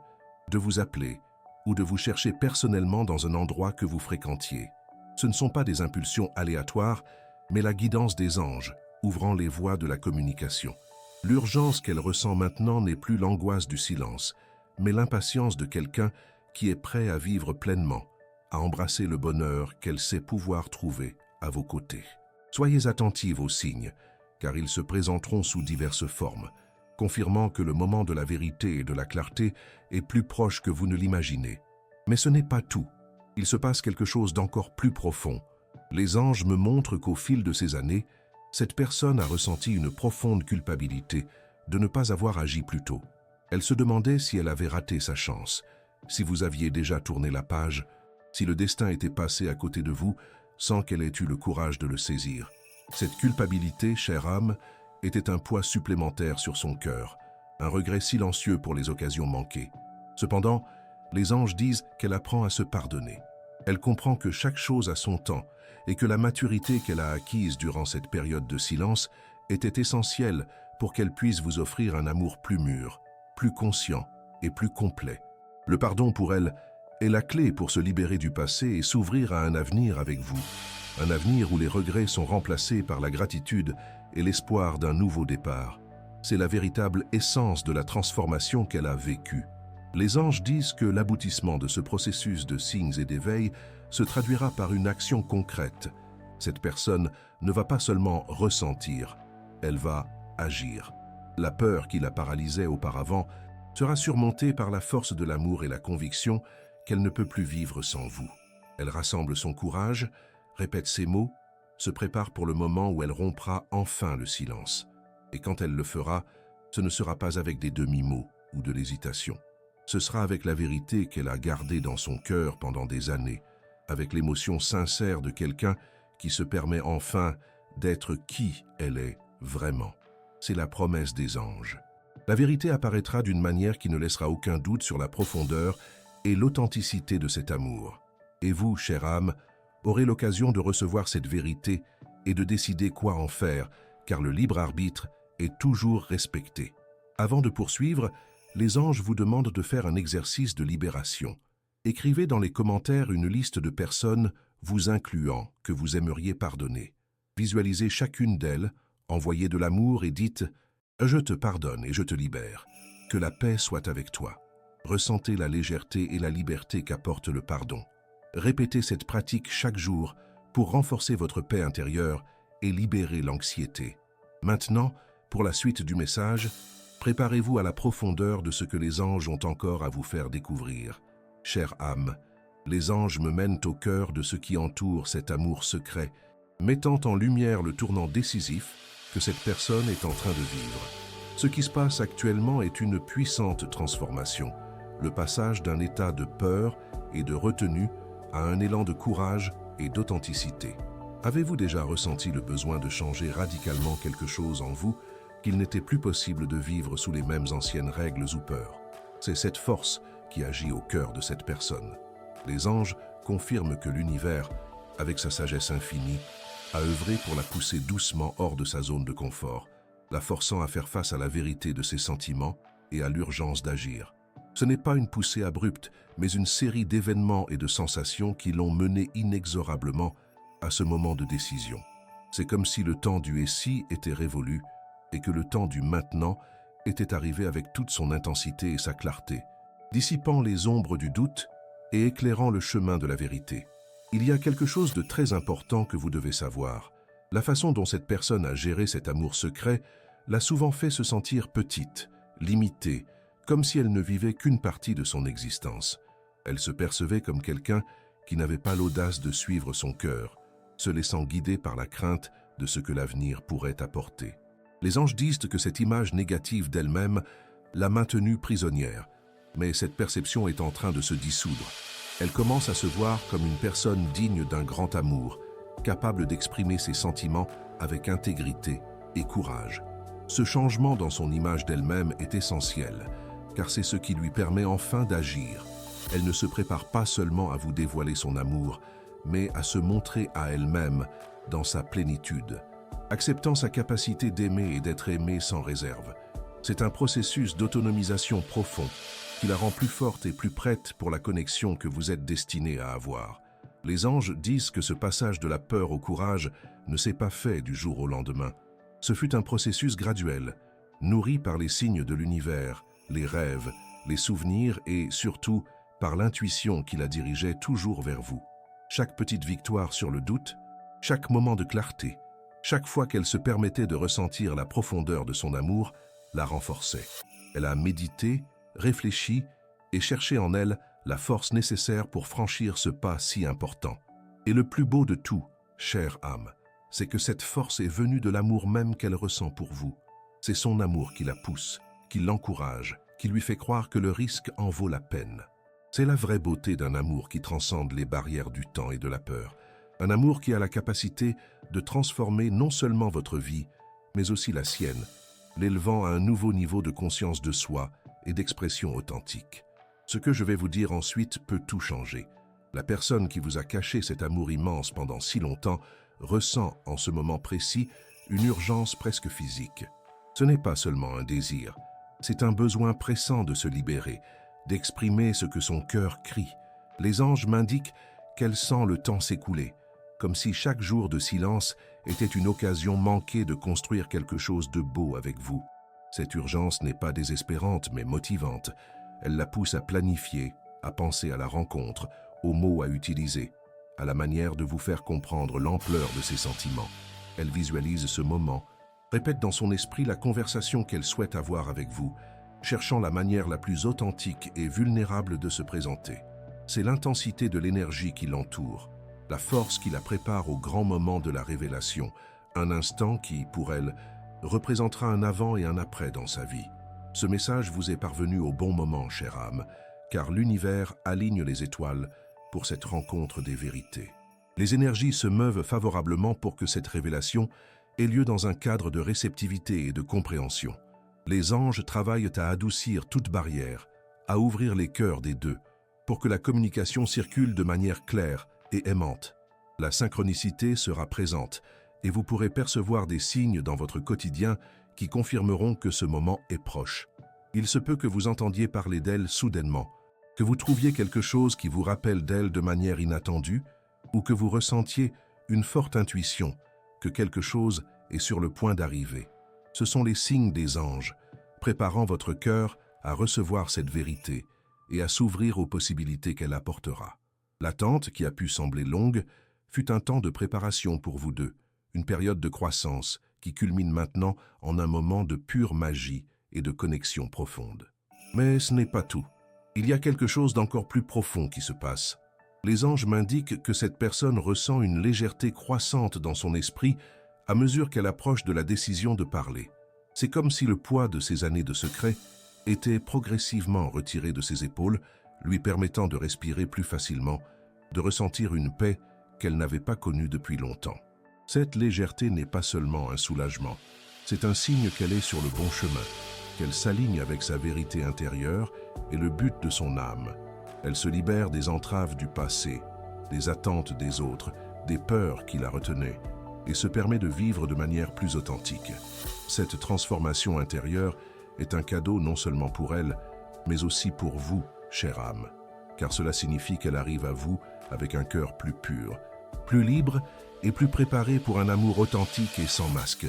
de vous appeler ou de vous chercher personnellement dans un endroit que vous fréquentiez. Ce ne sont pas des impulsions aléatoires, mais la guidance des anges, ouvrant les voies de la communication. L'urgence qu'elle ressent maintenant n'est plus l'angoisse du silence, mais l'impatience de quelqu'un qui est prêt à vivre pleinement, à embrasser le bonheur qu'elle sait pouvoir trouver à vos côtés. Soyez attentive aux signes, car ils se présenteront sous diverses formes, confirmant que le moment de la vérité et de la clarté est plus proche que vous ne l'imaginez. Mais ce n'est pas tout. Il se passe quelque chose d'encore plus profond. Les anges me montrent qu'au fil de ces années, cette personne a ressenti une profonde culpabilité de ne pas avoir agi plus tôt. Elle se demandait si elle avait raté sa chance, si vous aviez déjà tourné la page, si le destin était passé à côté de vous sans qu'elle ait eu le courage de le saisir. Cette culpabilité, chère âme, était un poids supplémentaire sur son cœur, un regret silencieux pour les occasions manquées. Cependant, les anges disent qu'elle apprend à se pardonner. Elle comprend que chaque chose a son temps et que la maturité qu'elle a acquise durant cette période de silence était essentielle pour qu'elle puisse vous offrir un amour plus mûr, plus conscient et plus complet. Le pardon pour elle est la clé pour se libérer du passé et s'ouvrir à un avenir avec vous. Un avenir où les regrets sont remplacés par la gratitude et l'espoir d'un nouveau départ. C'est la véritable essence de la transformation qu'elle a vécue. Les anges disent que l'aboutissement de ce processus de signes et d'éveil se traduira par une action concrète. Cette personne ne va pas seulement ressentir, elle va agir. La peur qui la paralysait auparavant sera surmontée par la force de l'amour et la conviction qu'elle ne peut plus vivre sans vous. Elle rassemble son courage, répète ses mots, se prépare pour le moment où elle rompra enfin le silence. Et quand elle le fera, ce ne sera pas avec des demi-mots ou de l'hésitation. Ce sera avec la vérité qu'elle a gardée dans son cœur pendant des années, avec l'émotion sincère de quelqu'un qui se permet enfin d'être qui elle est vraiment. C'est la promesse des anges. La vérité apparaîtra d'une manière qui ne laissera aucun doute sur la profondeur et l'authenticité de cet amour. Et vous, chère âme, aurez l'occasion de recevoir cette vérité et de décider quoi en faire, car le libre arbitre est toujours respecté. Avant de poursuivre, les anges vous demandent de faire un exercice de libération. Écrivez dans les commentaires une liste de personnes vous incluant que vous aimeriez pardonner. Visualisez chacune d'elles, envoyez de l'amour et dites « Je te pardonne et je te libère. Que la paix soit avec toi. » Ressentez la légèreté et la liberté qu'apporte le pardon. Répétez cette pratique chaque jour pour renforcer votre paix intérieure et libérer l'anxiété. Maintenant, pour la suite du message, préparez-vous à la profondeur de ce que les anges ont encore à vous faire découvrir. Chère âme, les anges me mènent au cœur de ce qui entoure cet amour secret, mettant en lumière le tournant décisif que cette personne est en train de vivre. Ce qui se passe actuellement est une puissante transformation, le passage d'un état de peur et de retenue à un élan de courage et d'authenticité. Avez-vous déjà ressenti le besoin de changer radicalement quelque chose en vous qu'il n'était plus possible de vivre sous les mêmes anciennes règles ou peurs? C'est cette force qui agit au cœur de cette personne. Les anges confirment que l'univers, avec sa sagesse infinie, a œuvré pour la pousser doucement hors de sa zone de confort, la forçant à faire face à la vérité de ses sentiments et à l'urgence d'agir. Ce n'est pas une poussée abrupte, mais une série d'événements et de sensations qui l'ont mené inexorablement à ce moment de décision. C'est comme si le temps du « et si » était révolu et que le temps du « maintenant » était arrivé avec toute son intensité et sa clarté, dissipant les ombres du doute et éclairant le chemin de la vérité. Il y a quelque chose de très important que vous devez savoir. La façon dont cette personne a géré cet amour secret l'a souvent fait se sentir petite, limitée, comme si elle ne vivait qu'une partie de son existence. Elle se percevait comme quelqu'un qui n'avait pas l'audace de suivre son cœur, se laissant guider par la crainte de ce que l'avenir pourrait apporter. Les anges disent que cette image négative d'elle-même l'a maintenue prisonnière, mais cette perception est en train de se dissoudre. Elle commence à se voir comme une personne digne d'un grand amour, capable d'exprimer ses sentiments avec intégrité et courage. Ce changement dans son image d'elle-même est essentiel, car c'est ce qui lui permet enfin d'agir. Elle ne se prépare pas seulement à vous dévoiler son amour, mais à se montrer à elle-même dans sa plénitude, acceptant sa capacité d'aimer et d'être aimée sans réserve. C'est un processus d'autonomisation profond qui la rend plus forte et plus prête pour la connexion que vous êtes destiné à avoir. Les anges disent que ce passage de la peur au courage ne s'est pas fait du jour au lendemain. Ce fut un processus graduel, nourri par les signes de l'univers, les rêves, les souvenirs et, surtout, par l'intuition qui la dirigeait toujours vers vous. Chaque petite victoire sur le doute, chaque moment de clarté, chaque fois qu'elle se permettait de ressentir la profondeur de son amour, la renforçait. Elle a médité, réfléchi et cherché en elle la force nécessaire pour franchir ce pas si important. Et le plus beau de tout, chère âme, c'est que cette force est venue de l'amour même qu'elle ressent pour vous. C'est son amour qui la pousse, qui l'encourage, qui lui fait croire que le risque en vaut la peine. C'est la vraie beauté d'un amour qui transcende les barrières du temps et de la peur. Un amour qui a la capacité de transformer non seulement votre vie, mais aussi la sienne, l'élevant à un nouveau niveau de conscience de soi et d'expression authentique. Ce que je vais vous dire ensuite peut tout changer. La personne qui vous a caché cet amour immense pendant si longtemps ressent, en ce moment précis, une urgence presque physique. Ce n'est pas seulement un désir, c'est un besoin pressant de se libérer, d'exprimer ce que son cœur crie. Les anges m'indiquent qu'elle sent le temps s'écouler, comme si chaque jour de silence était une occasion manquée de construire quelque chose de beau avec vous. Cette urgence n'est pas désespérante mais motivante. Elle la pousse à planifier, à penser à la rencontre, aux mots à utiliser, à la manière de vous faire comprendre l'ampleur de ses sentiments. Elle visualise ce moment, répète dans son esprit la conversation qu'elle souhaite avoir avec vous, cherchant la manière la plus authentique et vulnérable de se présenter. C'est l'intensité de l'énergie qui l'entoure, la force qui la prépare au grand moment de la révélation, un instant qui, pour elle, représentera un avant et un après dans sa vie. Ce message vous est parvenu au bon moment, chère âme, car l'univers aligne les étoiles pour cette rencontre des vérités. Les énergies se meuvent favorablement pour que cette révélation ait lieu dans un cadre de réceptivité et de compréhension. Les anges travaillent à adoucir toute barrière, à ouvrir les cœurs des deux, pour que la communication circule de manière claire et aimante. La synchronicité sera présente et vous pourrez percevoir des signes dans votre quotidien qui confirmeront que ce moment est proche. Il se peut que vous entendiez parler d'elle soudainement, que vous trouviez quelque chose qui vous rappelle d'elle de manière inattendue, ou que vous ressentiez une forte intuition que quelque chose est sur le point d'arriver. Ce sont les signes des anges, préparant votre cœur à recevoir cette vérité et à s'ouvrir aux possibilités qu'elle apportera. L'attente, qui a pu sembler longue, fut un temps de préparation pour vous deux, une période de croissance qui culmine maintenant en un moment de pure magie et de connexion profonde. Mais ce n'est pas tout. Il y a quelque chose d'encore plus profond qui se passe. Les anges m'indiquent que cette personne ressent une légèreté croissante dans son esprit à mesure qu'elle approche de la décision de parler. C'est comme si le poids de ses années de secret était progressivement retiré de ses épaules, lui permettant de respirer plus facilement, de ressentir une paix qu'elle n'avait pas connue depuis longtemps. Cette légèreté n'est pas seulement un soulagement, c'est un signe qu'elle est sur le bon chemin, qu'elle s'aligne avec sa vérité intérieure et le but de son âme. Elle se libère des entraves du passé, des attentes des autres, des peurs qui la retenaient, et se permet de vivre de manière plus authentique. Cette transformation intérieure est un cadeau non seulement pour elle, mais aussi pour vous, chère âme, car cela signifie qu'elle arrive à vous avec un cœur plus pur, plus libre et plus préparé pour un amour authentique et sans masque.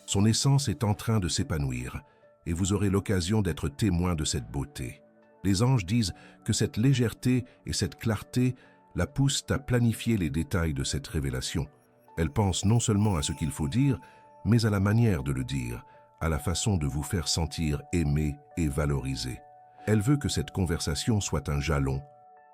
Son essence est en train de s'épanouir, et vous aurez l'occasion d'être témoin de cette beauté. Les anges disent que cette légèreté et cette clarté la poussent à planifier les détails de cette révélation. Elle pense non seulement à ce qu'il faut dire, mais à la manière de le dire, à la façon de vous faire sentir aimé et valorisé. Elle veut que cette conversation soit un jalon,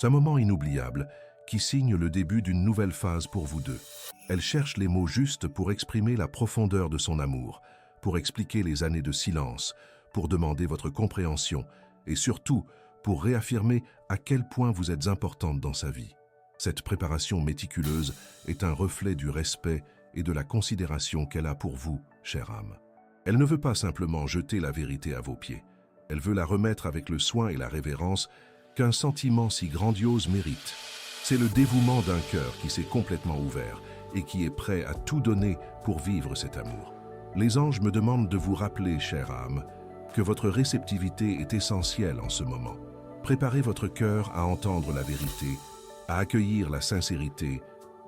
un moment inoubliable qui signe le début d'une nouvelle phase pour vous deux. Elle cherche les mots justes pour exprimer la profondeur de son amour, pour expliquer les années de silence, pour demander votre compréhension et surtout pour réaffirmer à quel point vous êtes importante dans sa vie. Cette préparation méticuleuse est un reflet du respect et de la considération qu'elle a pour vous, chère âme. Elle ne veut pas simplement jeter la vérité à vos pieds. Elle veut la remettre avec le soin et la révérence qu'un sentiment si grandiose mérite. C'est le dévouement d'un cœur qui s'est complètement ouvert et qui est prêt à tout donner pour vivre cet amour. Les anges me demandent de vous rappeler, chère âme, que votre réceptivité est essentielle en ce moment. Préparez votre cœur à entendre la vérité, à accueillir la sincérité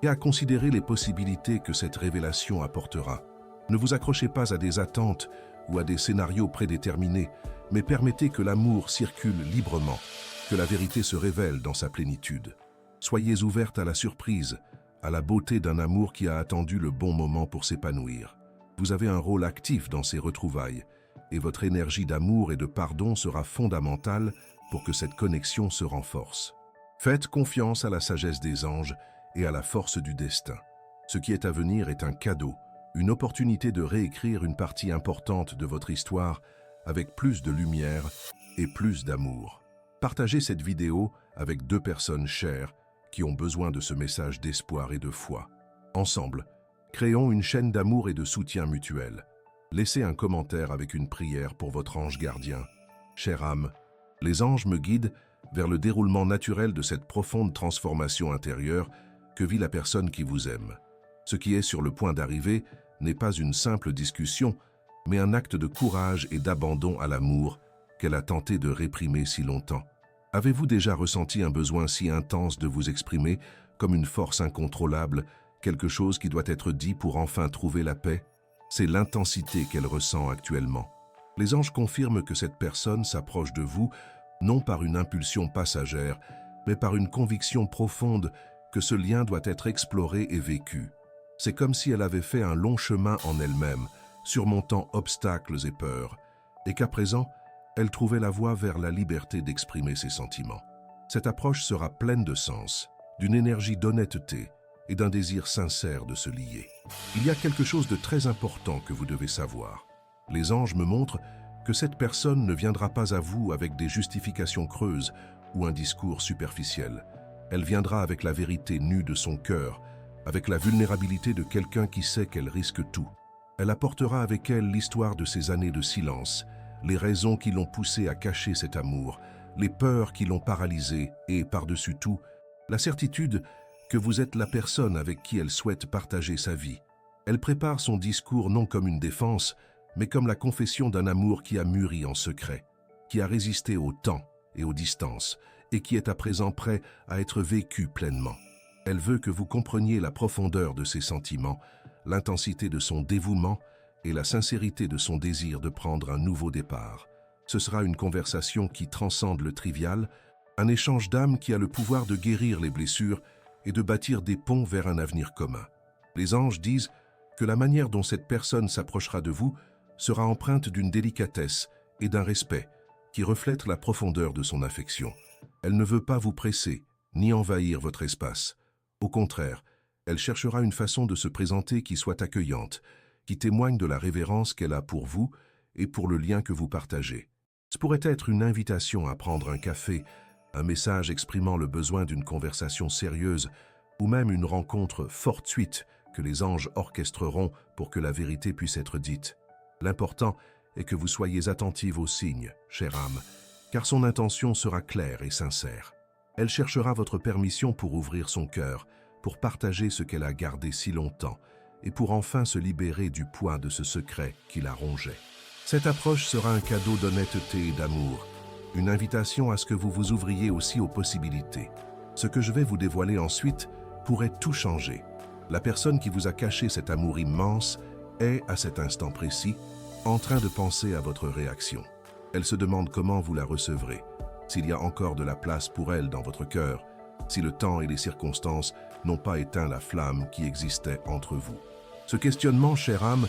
et à considérer les possibilités que cette révélation apportera. Ne vous accrochez pas à des attentes ou à des scénarios prédéterminés, mais permettez que l'amour circule librement, que la vérité se révèle dans sa plénitude. Soyez ouverte à la surprise, à la beauté d'un amour qui a attendu le bon moment pour s'épanouir. Vous avez un rôle actif dans ces retrouvailles, et votre énergie d'amour et de pardon sera fondamentale pour que cette connexion se renforce. Faites confiance à la sagesse des anges et à la force du destin. Ce qui est à venir est un cadeau, une opportunité de réécrire une partie importante de votre histoire avec plus de lumière et plus d'amour. Partagez cette vidéo avec 2 personnes chères qui ont besoin de ce message d'espoir et de foi. Ensemble, créons une chaîne d'amour et de soutien mutuel. Laissez un commentaire avec une prière pour votre ange gardien. Chère âme, les anges me guident vers le déroulement naturel de cette profonde transformation intérieure que vit la personne qui vous aime. Ce qui est sur le point d'arriver n'est pas une simple discussion, mais un acte de courage et d'abandon à l'amour qu'elle a tenté de réprimer si longtemps. Avez-vous déjà ressenti un besoin si intense de vous exprimer, comme une force incontrôlable, quelque chose qui doit être dit pour enfin trouver la paix? C'est l'intensité qu'elle ressent actuellement. Les anges confirment que cette personne s'approche de vous, non par une impulsion passagère, mais par une conviction profonde que ce lien doit être exploré et vécu. C'est comme si elle avait fait un long chemin en elle-même, surmontant obstacles et peurs, et qu'à présent, elle trouvait la voie vers la liberté d'exprimer ses sentiments. Cette approche sera pleine de sens, d'une énergie d'honnêteté et d'un désir sincère de se lier. Il y a quelque chose de très important que vous devez savoir. Les anges me montrent que cette personne ne viendra pas à vous avec des justifications creuses ou un discours superficiel. Elle viendra avec la vérité nue de son cœur, avec la vulnérabilité de quelqu'un qui sait qu'elle risque tout. Elle apportera avec elle l'histoire de ces années de silence, les raisons qui l'ont poussée à cacher cet amour, les peurs qui l'ont paralysée et, par-dessus tout, la certitude que vous êtes la personne avec qui elle souhaite partager sa vie. Elle prépare son discours non comme une défense, mais comme la confession d'un amour qui a mûri en secret, qui a résisté au temps et aux distances, et qui est à présent prêt à être vécu pleinement. Elle veut que vous compreniez la profondeur de ses sentiments, l'intensité de son dévouement et la sincérité de son désir de prendre un nouveau départ. Ce sera une conversation qui transcende le trivial, un échange d'âme qui a le pouvoir de guérir les blessures et de bâtir des ponts vers un avenir commun. Les anges disent que la manière dont cette personne s'approchera de vous sera empreinte d'une délicatesse et d'un respect qui reflètent la profondeur de son affection. Elle ne veut pas vous presser, ni envahir votre espace. Au contraire, elle cherchera une façon de se présenter qui soit accueillante, qui témoigne de la révérence qu'elle a pour vous et pour le lien que vous partagez. Ce pourrait être une invitation à prendre un café, un message exprimant le besoin d'une conversation sérieuse ou même une rencontre fortuite que les anges orchestreront pour que la vérité puisse être dite. L'important est que vous soyez attentive aux signes, chère âme, car son intention sera claire et sincère. Elle cherchera votre permission pour ouvrir son cœur, pour partager ce qu'elle a gardé si longtemps et pour enfin se libérer du poids de ce secret qui la rongeait. Cette approche sera un cadeau d'honnêteté et d'amour, une invitation à ce que vous vous ouvriez aussi aux possibilités. Ce que je vais vous dévoiler ensuite pourrait tout changer. La personne qui vous a caché cet amour immense est, à cet instant précis, en train de penser à votre réaction. Elle se demande comment vous la recevrez, s'il y a encore de la place pour elle dans votre cœur, si le temps et les circonstances n'ont pas éteint la flamme qui existait entre vous. Ce questionnement, chère âme,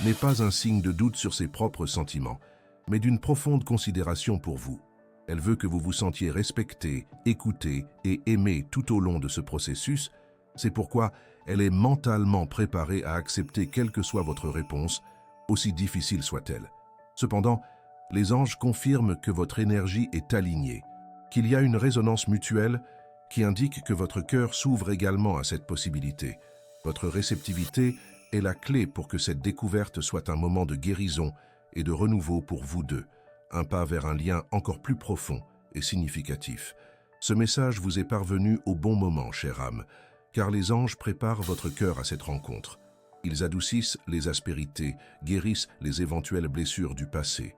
n'est pas un signe de doute sur ses propres sentiments, mais d'une profonde considération pour vous. Elle veut que vous vous sentiez respecté, écouté et aimé tout au long de ce processus. C'est pourquoi elle est mentalement préparée à accepter quelle que soit votre réponse, aussi difficile soit-elle. Cependant, les anges confirment que votre énergie est alignée, qu'il y a une résonance mutuelle qui indique que votre cœur s'ouvre également à cette possibilité. Votre réceptivité est la clé pour que cette découverte soit un moment de guérison et de renouveau pour vous deux, un pas vers un lien encore plus profond et significatif. Ce message vous est parvenu au bon moment, chère âme, car les anges préparent votre cœur à cette rencontre. Ils adoucissent les aspérités, guérissent les éventuelles blessures du passé,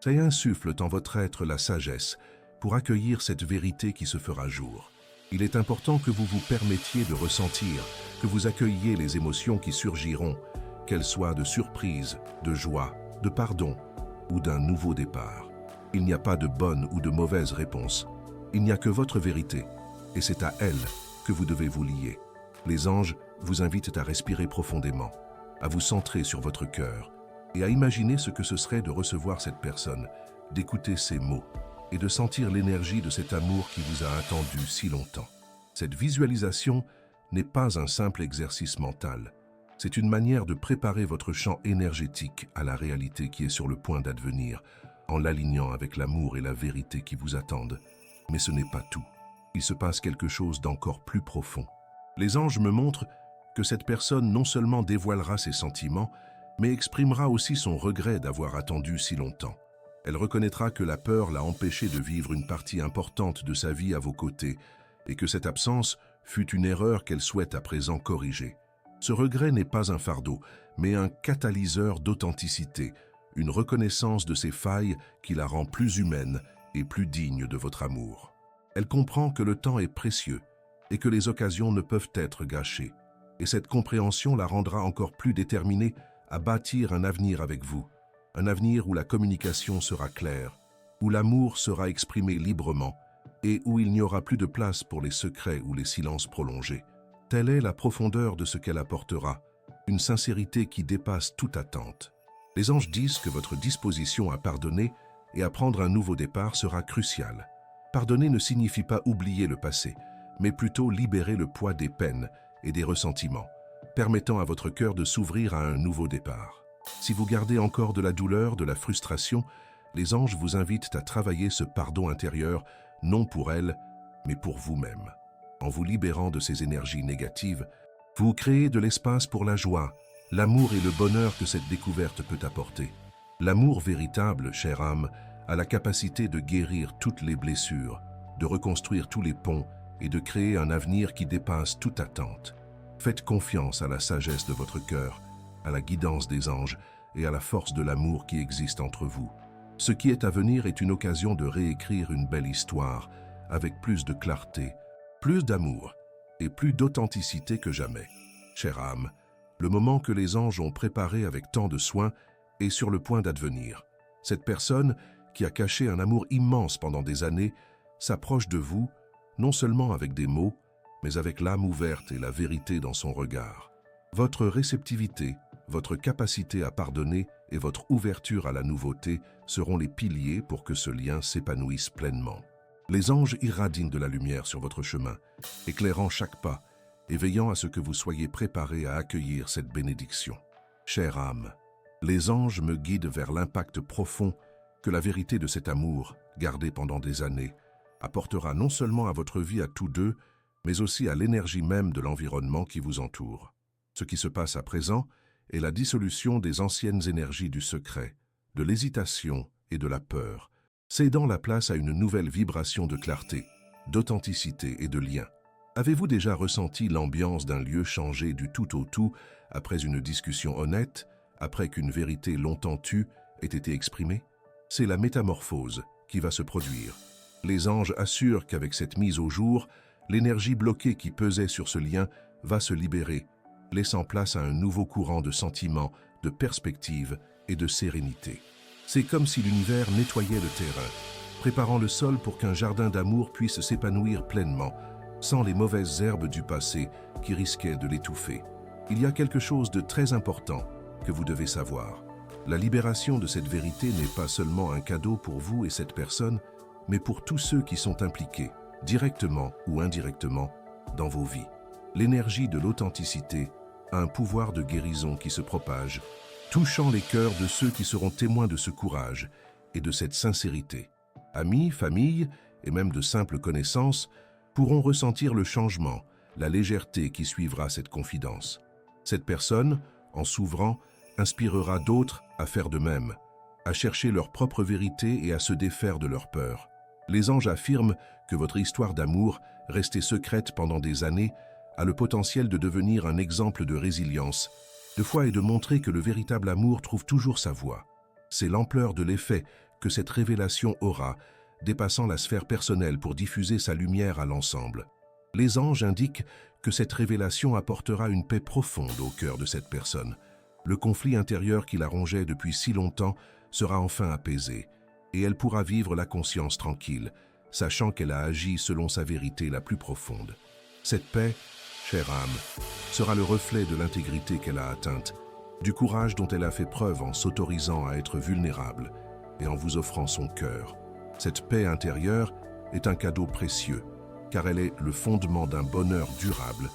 et insufflent en votre être la sagesse pour accueillir cette vérité qui se fera jour. Il est important que vous vous permettiez de ressentir, que vous accueilliez les émotions qui surgiront, qu'elles soient de surprise, de joie, de pardon ou d'un nouveau départ. Il n'y a pas de bonne ou de mauvaise réponse. Il n'y a que votre vérité, et c'est à elle que vous devez vous lier. Les anges vous invitent à respirer profondément, à vous centrer sur votre cœur et à imaginer ce que ce serait de recevoir cette personne, d'écouter ses mots et de sentir l'énergie de cet amour qui vous a attendu si longtemps. Cette visualisation n'est pas un simple exercice mental. C'est une manière de préparer votre champ énergétique à la réalité qui est sur le point d'advenir, en l'alignant avec l'amour et la vérité qui vous attendent. Mais ce n'est pas tout. Il se passe quelque chose d'encore plus profond. Les anges me montrent que cette personne non seulement dévoilera ses sentiments, mais exprimera aussi son regret d'avoir attendu si longtemps. Elle reconnaîtra que la peur l'a empêchée de vivre une partie importante de sa vie à vos côtés et que cette absence fut une erreur qu'elle souhaite à présent corriger. Ce regret n'est pas un fardeau, mais un catalyseur d'authenticité, une reconnaissance de ses failles qui la rend plus humaine et plus digne de votre amour. Elle comprend que le temps est précieux et que les occasions ne peuvent être gâchées. Et cette compréhension la rendra encore plus déterminée à bâtir un avenir avec vous. Un avenir où la communication sera claire, où l'amour sera exprimé librement et où il n'y aura plus de place pour les secrets ou les silences prolongés. Telle est la profondeur de ce qu'elle apportera, une sincérité qui dépasse toute attente. Les anges disent que votre disposition à pardonner et à prendre un nouveau départ sera cruciale. Pardonner ne signifie pas oublier le passé, mais plutôt libérer le poids des peines et des ressentiments, permettant à votre cœur de s'ouvrir à un nouveau départ. Si vous gardez encore de la douleur, de la frustration, les anges vous invitent à travailler ce pardon intérieur, non pour elle, mais pour vous-même. En vous libérant de ces énergies négatives, vous créez de l'espace pour la joie, l'amour et le bonheur que cette découverte peut apporter. L'amour véritable, chère âme, a la capacité de guérir toutes les blessures, de reconstruire tous les ponts et de créer un avenir qui dépasse toute attente. Faites confiance à la sagesse de votre cœur, à la guidance des anges et à la force de l'amour qui existe entre vous. Ce qui est à venir est une occasion de réécrire une belle histoire avec plus de clarté, plus d'amour et plus d'authenticité que jamais. Chère âme, le moment que les anges ont préparé avec tant de soin est sur le point d'advenir. Cette personne, qui a caché un amour immense pendant des années, s'approche de vous, non seulement avec des mots, mais avec l'âme ouverte et la vérité dans son regard. Votre réceptivité, votre capacité à pardonner et votre ouverture à la nouveauté seront les piliers pour que ce lien s'épanouisse pleinement. Les anges irradient de la lumière sur votre chemin, éclairant chaque pas et veillant à ce que vous soyez préparés à accueillir cette bénédiction. Chère âme, les anges me guident vers l'impact profond que la vérité de cet amour, gardé pendant des années, apportera non seulement à votre vie à tous deux, mais aussi à l'énergie même de l'environnement qui vous entoure. Ce qui se passe à présent est la dissolution des anciennes énergies du secret, de l'hésitation et de la peur, cédant la place à une nouvelle vibration de clarté, d'authenticité et de lien. Avez-vous déjà ressenti l'ambiance d'un lieu changé du tout au tout après une discussion honnête, après qu'une vérité longtemps tue ait été exprimée? C'est la métamorphose qui va se produire. Les anges assurent qu'avec cette mise au jour, l'énergie bloquée qui pesait sur ce lien va se libérer, laissant place à un nouveau courant de sentiments, de perspectives et de sérénité. C'est comme si l'univers nettoyait le terrain, préparant le sol pour qu'un jardin d'amour puisse s'épanouir pleinement, sans les mauvaises herbes du passé qui risquaient de l'étouffer. Il y a quelque chose de très important que vous devez savoir. La libération de cette vérité n'est pas seulement un cadeau pour vous et cette personne, mais pour tous ceux qui sont impliqués, directement ou indirectement, dans vos vies. L'énergie de l'authenticité a un pouvoir de guérison qui se propage, touchant les cœurs de ceux qui seront témoins de ce courage et de cette sincérité. Amis, famille et même de simples connaissances pourront ressentir le changement, la légèreté qui suivra cette confidence. Cette personne, en s'ouvrant, inspirera d'autres à faire de même, à chercher leur propre vérité et à se défaire de leur peur. Les anges affirment que votre histoire d'amour, restée secrète pendant des années, a le potentiel de devenir un exemple de résilience, de foi et de montrer que le véritable amour trouve toujours sa voie. C'est l'ampleur de l'effet que cette révélation aura, dépassant la sphère personnelle pour diffuser sa lumière à l'ensemble. Les anges indiquent que cette révélation apportera une paix profonde au cœur de cette personne. Le conflit intérieur qui la rongeait depuis si longtemps sera enfin apaisé, et elle pourra vivre la conscience tranquille, sachant qu'elle a agi selon sa vérité la plus profonde. Cette paix, chère âme, sera le reflet de l'intégrité qu'elle a atteinte, du courage dont elle a fait preuve en s'autorisant à être vulnérable et en vous offrant son cœur. Cette paix intérieure est un cadeau précieux, car elle est le fondement d'un bonheur durable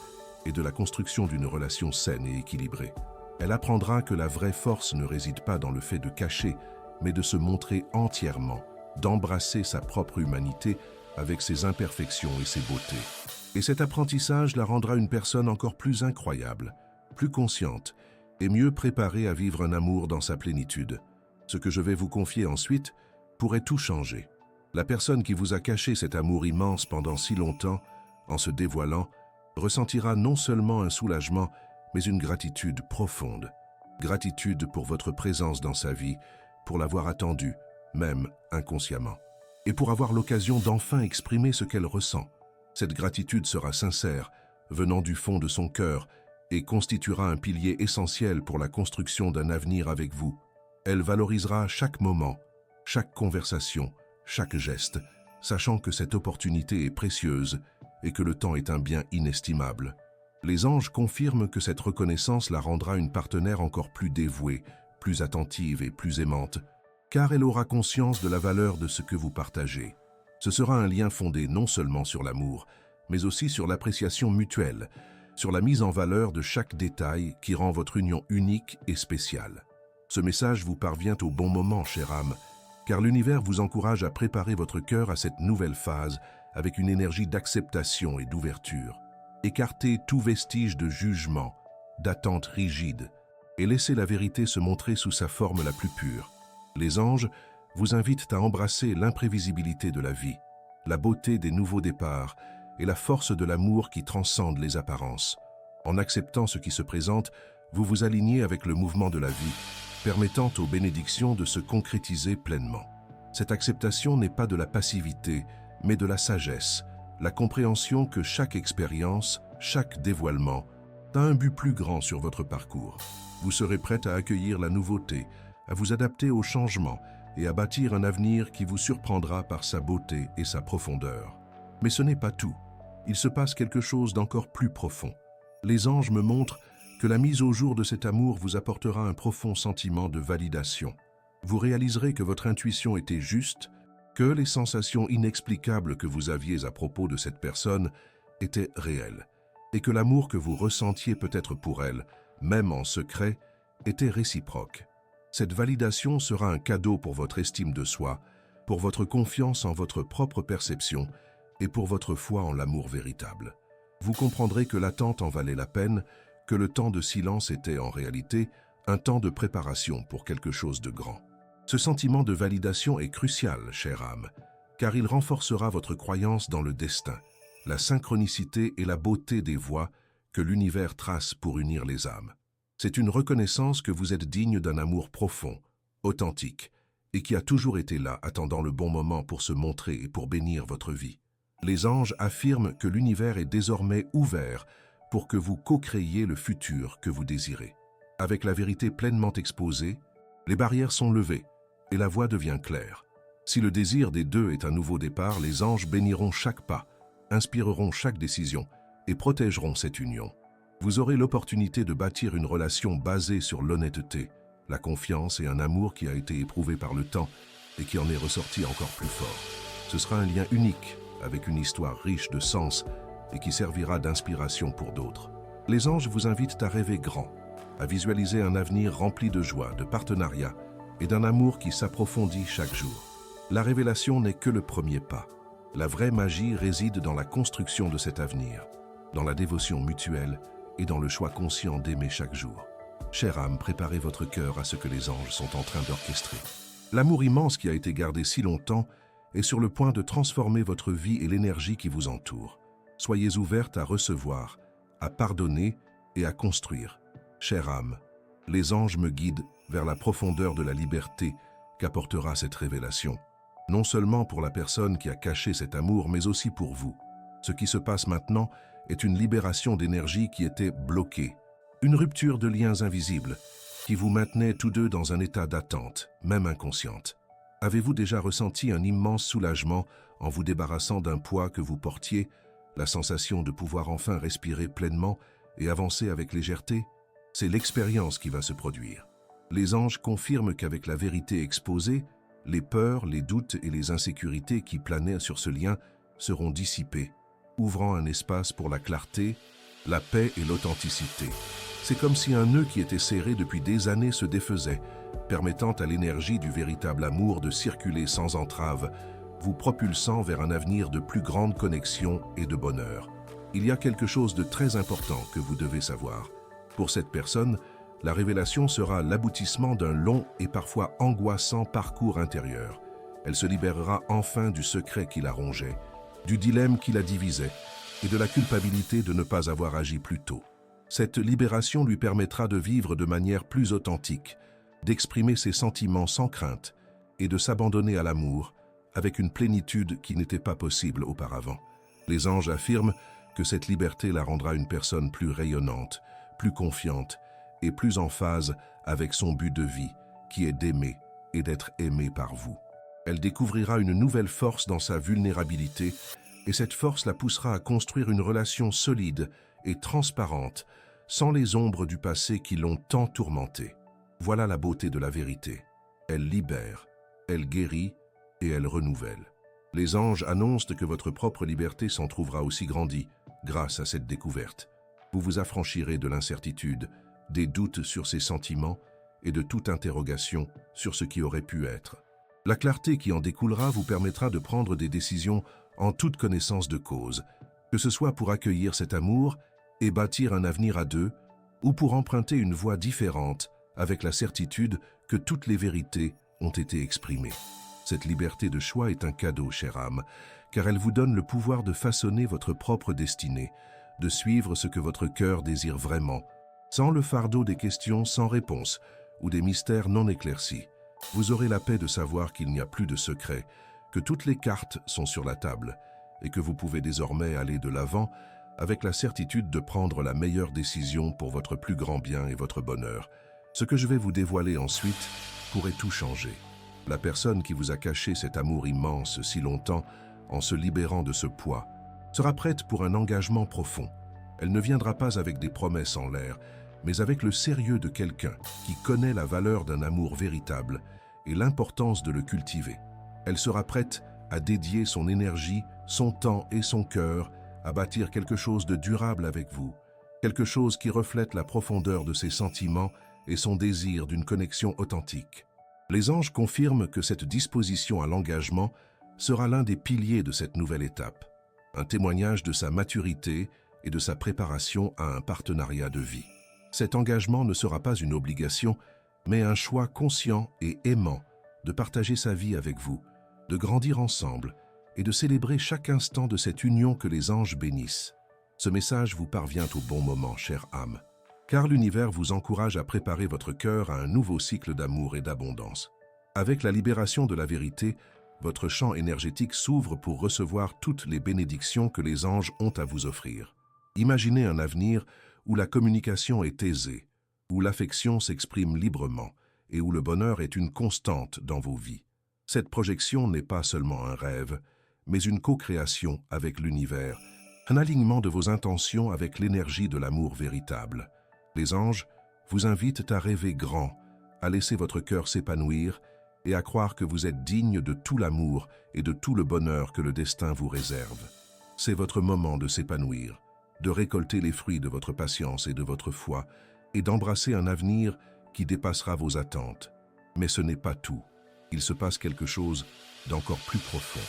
et de la construction d'une relation saine et équilibrée. Elle apprendra que la vraie force ne réside pas dans le fait de cacher, mais de se montrer entièrement, d'embrasser sa propre humanité avec ses imperfections et ses beautés. Et cet apprentissage la rendra une personne encore plus incroyable, plus consciente et mieux préparée à vivre un amour dans sa plénitude. Ce que je vais vous confier ensuite pourrait tout changer. La personne qui vous a caché cet amour immense pendant si longtemps, en se dévoilant, ressentira non seulement un soulagement, mais une gratitude profonde. Gratitude pour votre présence dans sa vie, pour l'avoir attendue, même inconsciemment, et pour avoir l'occasion d'enfin exprimer ce qu'elle ressent. Cette gratitude sera sincère, venant du fond de son cœur, et constituera un pilier essentiel pour la construction d'un avenir avec vous. Elle valorisera chaque moment, chaque conversation, chaque geste, sachant que cette opportunité est précieuse et que le temps est un bien inestimable. Les anges confirment que cette reconnaissance la rendra une partenaire encore plus dévouée, plus attentive et plus aimante, car elle aura conscience de la valeur de ce que vous partagez. Ce sera un lien fondé non seulement sur l'amour, mais aussi sur l'appréciation mutuelle, sur la mise en valeur de chaque détail qui rend votre union unique et spéciale. Ce message vous parvient au bon moment, chère âme, car l'univers vous encourage à préparer votre cœur à cette nouvelle phase avec une énergie d'acceptation et d'ouverture. Écartez tout vestige de jugement, d'attente rigide, et laissez la vérité se montrer sous sa forme la plus pure. Les anges vous invitent à embrasser l'imprévisibilité de la vie, la beauté des nouveaux départs et la force de l'amour qui transcende les apparences. En acceptant ce qui se présente, vous vous alignez avec le mouvement de la vie, permettant aux bénédictions de se concrétiser pleinement. Cette acceptation n'est pas de la passivité, mais de la sagesse, la compréhension que chaque expérience, chaque dévoilement, a un but plus grand sur votre parcours. Vous serez prête à accueillir la nouveauté, à vous adapter au changement et à bâtir un avenir qui vous surprendra par sa beauté et sa profondeur. Mais ce n'est pas tout. Il se passe quelque chose d'encore plus profond. Les anges me montrent que la mise au jour de cet amour vous apportera un profond sentiment de validation. Vous réaliserez que votre intuition était juste, que les sensations inexplicables que vous aviez à propos de cette personne étaient réelles, et que l'amour que vous ressentiez peut-être pour elle, même en secret, était réciproque. Cette validation sera un cadeau pour votre estime de soi, pour votre confiance en votre propre perception et pour votre foi en l'amour véritable. Vous comprendrez que l'attente en valait la peine, que le temps de silence était en réalité un temps de préparation pour quelque chose de grand. Ce sentiment de validation est crucial, chère âme, car il renforcera votre croyance dans le destin, la synchronicité et la beauté des voies que l'univers trace pour unir les âmes. C'est une reconnaissance que vous êtes digne d'un amour profond, authentique, et qui a toujours été là, attendant le bon moment pour se montrer et pour bénir votre vie. Les anges affirment que l'univers est désormais ouvert pour que vous co-créiez le futur que vous désirez. Avec la vérité pleinement exposée, les barrières sont levées et la voie devient claire. Si le désir des deux est un nouveau départ, les anges béniront chaque pas, inspireront chaque décision et protégeront cette union. Vous aurez l'opportunité de bâtir une relation basée sur l'honnêteté, la confiance et un amour qui a été éprouvé par le temps et qui en est ressorti encore plus fort. Ce sera un lien unique, avec une histoire riche de sens et qui servira d'inspiration pour d'autres. Les anges vous invitent à rêver grand, à visualiser un avenir rempli de joie, de partenariat et d'un amour qui s'approfondit chaque jour. La révélation n'est que le premier pas. La vraie magie réside dans la construction de cet avenir, dans la dévotion mutuelle et dans le choix conscient d'aimer chaque jour. Chère âme, préparez votre cœur à ce que les anges sont en train d'orchestrer. L'amour immense qui a été gardé si longtemps est sur le point de transformer votre vie et l'énergie qui vous entoure. Soyez ouverte à recevoir, à pardonner et à construire. Chère âme, les anges me guident vers la profondeur de la liberté qu'apportera cette révélation. Non seulement pour la personne qui a caché cet amour, mais aussi pour vous. Ce qui se passe maintenant est une libération d'énergie qui était bloquée, une rupture de liens invisibles qui vous maintenait tous deux dans un état d'attente, même inconsciente. Avez-vous déjà ressenti un immense soulagement en vous débarrassant d'un poids que vous portiez, la sensation de pouvoir enfin respirer pleinement et avancer avec légèreté? C'est l'expérience qui va se produire. Les anges confirment qu'avec la vérité exposée, les peurs, les doutes et les insécurités qui planaient sur ce lien seront dissipés, ouvrant un espace pour la clarté, la paix et l'authenticité. C'est comme si un nœud qui était serré depuis des années se défaisait, permettant à l'énergie du véritable amour de circuler sans entrave, vous propulsant vers un avenir de plus grande connexion et de bonheur. Il y a quelque chose de très important que vous devez savoir. Pour cette personne, la révélation sera l'aboutissement d'un long et parfois angoissant parcours intérieur, Elle se libérera enfin du secret qui la rongeait, du dilemme qui la divisait et de la culpabilité de ne pas avoir agi plus tôt. Cette libération lui permettra de vivre de manière plus authentique, d'exprimer ses sentiments sans crainte et de s'abandonner à l'amour avec une plénitude qui n'était pas possible auparavant. Les anges affirment que cette liberté la rendra une personne plus rayonnante, plus confiante et plus en phase avec son but de vie, qui est d'aimer et d'être aimée par vous. Elle découvrira une nouvelle force dans sa vulnérabilité et cette force la poussera à construire une relation solide et transparente, sans les ombres du passé qui l'ont tant tourmentée. Voilà la beauté de la vérité. Elle libère, elle guérit et elle renouvelle. Les anges annoncent que votre propre liberté s'en trouvera aussi grandie grâce à cette découverte. Vous vous affranchirez de l'incertitude, des doutes sur ses sentiments et de toute interrogation sur ce qui aurait pu être. La clarté qui en découlera vous permettra de prendre des décisions en toute connaissance de cause, que ce soit pour accueillir cet amour et bâtir un avenir à deux, ou pour emprunter une voie différente avec la certitude que toutes les vérités ont été exprimées. Cette liberté de choix est un cadeau, chère âme, car elle vous donne le pouvoir de façonner votre propre destinée, de suivre ce que votre cœur désire vraiment, sans le fardeau des questions sans réponse ou des mystères non éclaircis. Vous aurez la paix de savoir qu'il n'y a plus de secret, que toutes les cartes sont sur la table et que vous pouvez désormais aller de l'avant avec la certitude de prendre la meilleure décision pour votre plus grand bien et votre bonheur. Ce que je vais vous dévoiler ensuite pourrait tout changer. La personne qui vous a caché cet amour immense si longtemps, en se libérant de ce poids, sera prête pour un engagement profond. Elle ne viendra pas avec des promesses en l'air, mais avec le sérieux de quelqu'un qui connaît la valeur d'un amour véritable et l'importance de le cultiver. Elle sera prête à dédier son énergie, son temps et son cœur à bâtir quelque chose de durable avec vous, quelque chose qui reflète la profondeur de ses sentiments et son désir d'une connexion authentique. Les anges confirment que cette disposition à l'engagement sera l'un des piliers de cette nouvelle étape, un témoignage de sa maturité et de sa préparation à un partenariat de vie. Cet engagement ne sera pas une obligation, mais un choix conscient et aimant de partager sa vie avec vous, de grandir ensemble et de célébrer chaque instant de cette union que les anges bénissent. Ce message vous parvient au bon moment, chère âme, car l'univers vous encourage à préparer votre cœur à un nouveau cycle d'amour et d'abondance. Avec la libération de la vérité, votre champ énergétique s'ouvre pour recevoir toutes les bénédictions que les anges ont à vous offrir. Imaginez un avenir où la communication est aisée, où l'affection s'exprime librement et où le bonheur est une constante dans vos vies. Cette projection n'est pas seulement un rêve, mais une co-création avec l'univers, un alignement de vos intentions avec l'énergie de l'amour véritable. Les anges vous invitent à rêver grand, à laisser votre cœur s'épanouir et à croire que vous êtes digne de tout l'amour et de tout le bonheur que le destin vous réserve. C'est votre moment de s'épanouir, de récolter les fruits de votre patience et de votre foi, et d'embrasser un avenir qui dépassera vos attentes. Mais ce n'est pas tout. Il se passe quelque chose d'encore plus profond.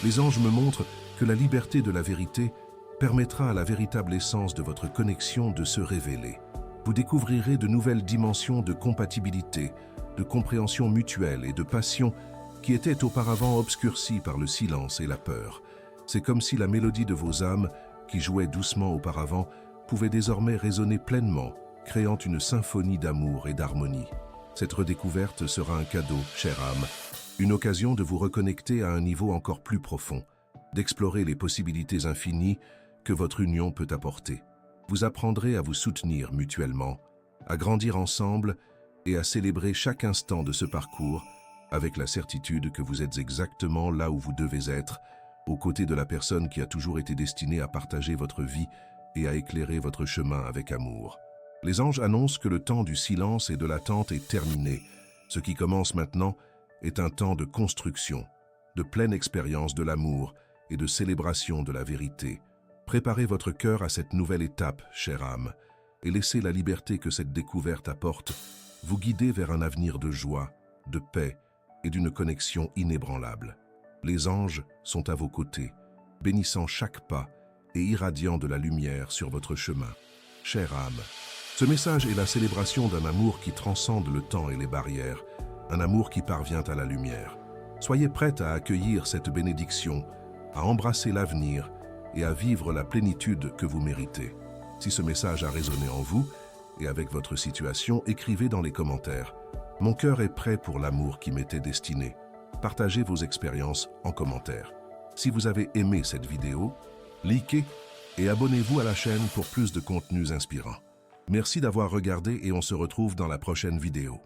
Les anges me montrent que la liberté de la vérité permettra à la véritable essence de votre connexion de se révéler. Vous découvrirez de nouvelles dimensions de compatibilité, de compréhension mutuelle et de passion qui étaient auparavant obscurcies par le silence et la peur. C'est comme si la mélodie de vos âmes, qui jouait doucement auparavant, pouvait désormais résonner pleinement, créant une symphonie d'amour et d'harmonie. Cette redécouverte sera un cadeau, chère âme, une occasion de vous reconnecter à un niveau encore plus profond, d'explorer les possibilités infinies que votre union peut apporter. Vous apprendrez à vous soutenir mutuellement, à grandir ensemble et à célébrer chaque instant de ce parcours avec la certitude que vous êtes exactement là où vous devez être, aux côtés de la personne qui a toujours été destinée à partager votre vie et à éclairer votre chemin avec amour. Les anges annoncent que le temps du silence et de l'attente est terminé. Ce qui commence maintenant est un temps de construction, de pleine expérience de l'amour et de célébration de la vérité. Préparez votre cœur à cette nouvelle étape, chère âme, et laissez la liberté que cette découverte apporte vous guider vers un avenir de joie, de paix et d'une connexion inébranlable. Les anges sont à vos côtés, bénissant chaque pas et irradiant de la lumière sur votre chemin. Chère âme, ce message est la célébration d'un amour qui transcende le temps et les barrières, un amour qui parvient à la lumière. Soyez prête à accueillir cette bénédiction, à embrasser l'avenir et à vivre la plénitude que vous méritez. Si ce message a résonné en vous et avec votre situation, écrivez dans les commentaires. Mon cœur est prêt pour l'amour qui m'était destiné. Partagez vos expériences en commentaire. Si vous avez aimé cette vidéo, likez et abonnez-vous à la chaîne pour plus de contenus inspirants. Merci d'avoir regardé et on se retrouve dans la prochaine vidéo.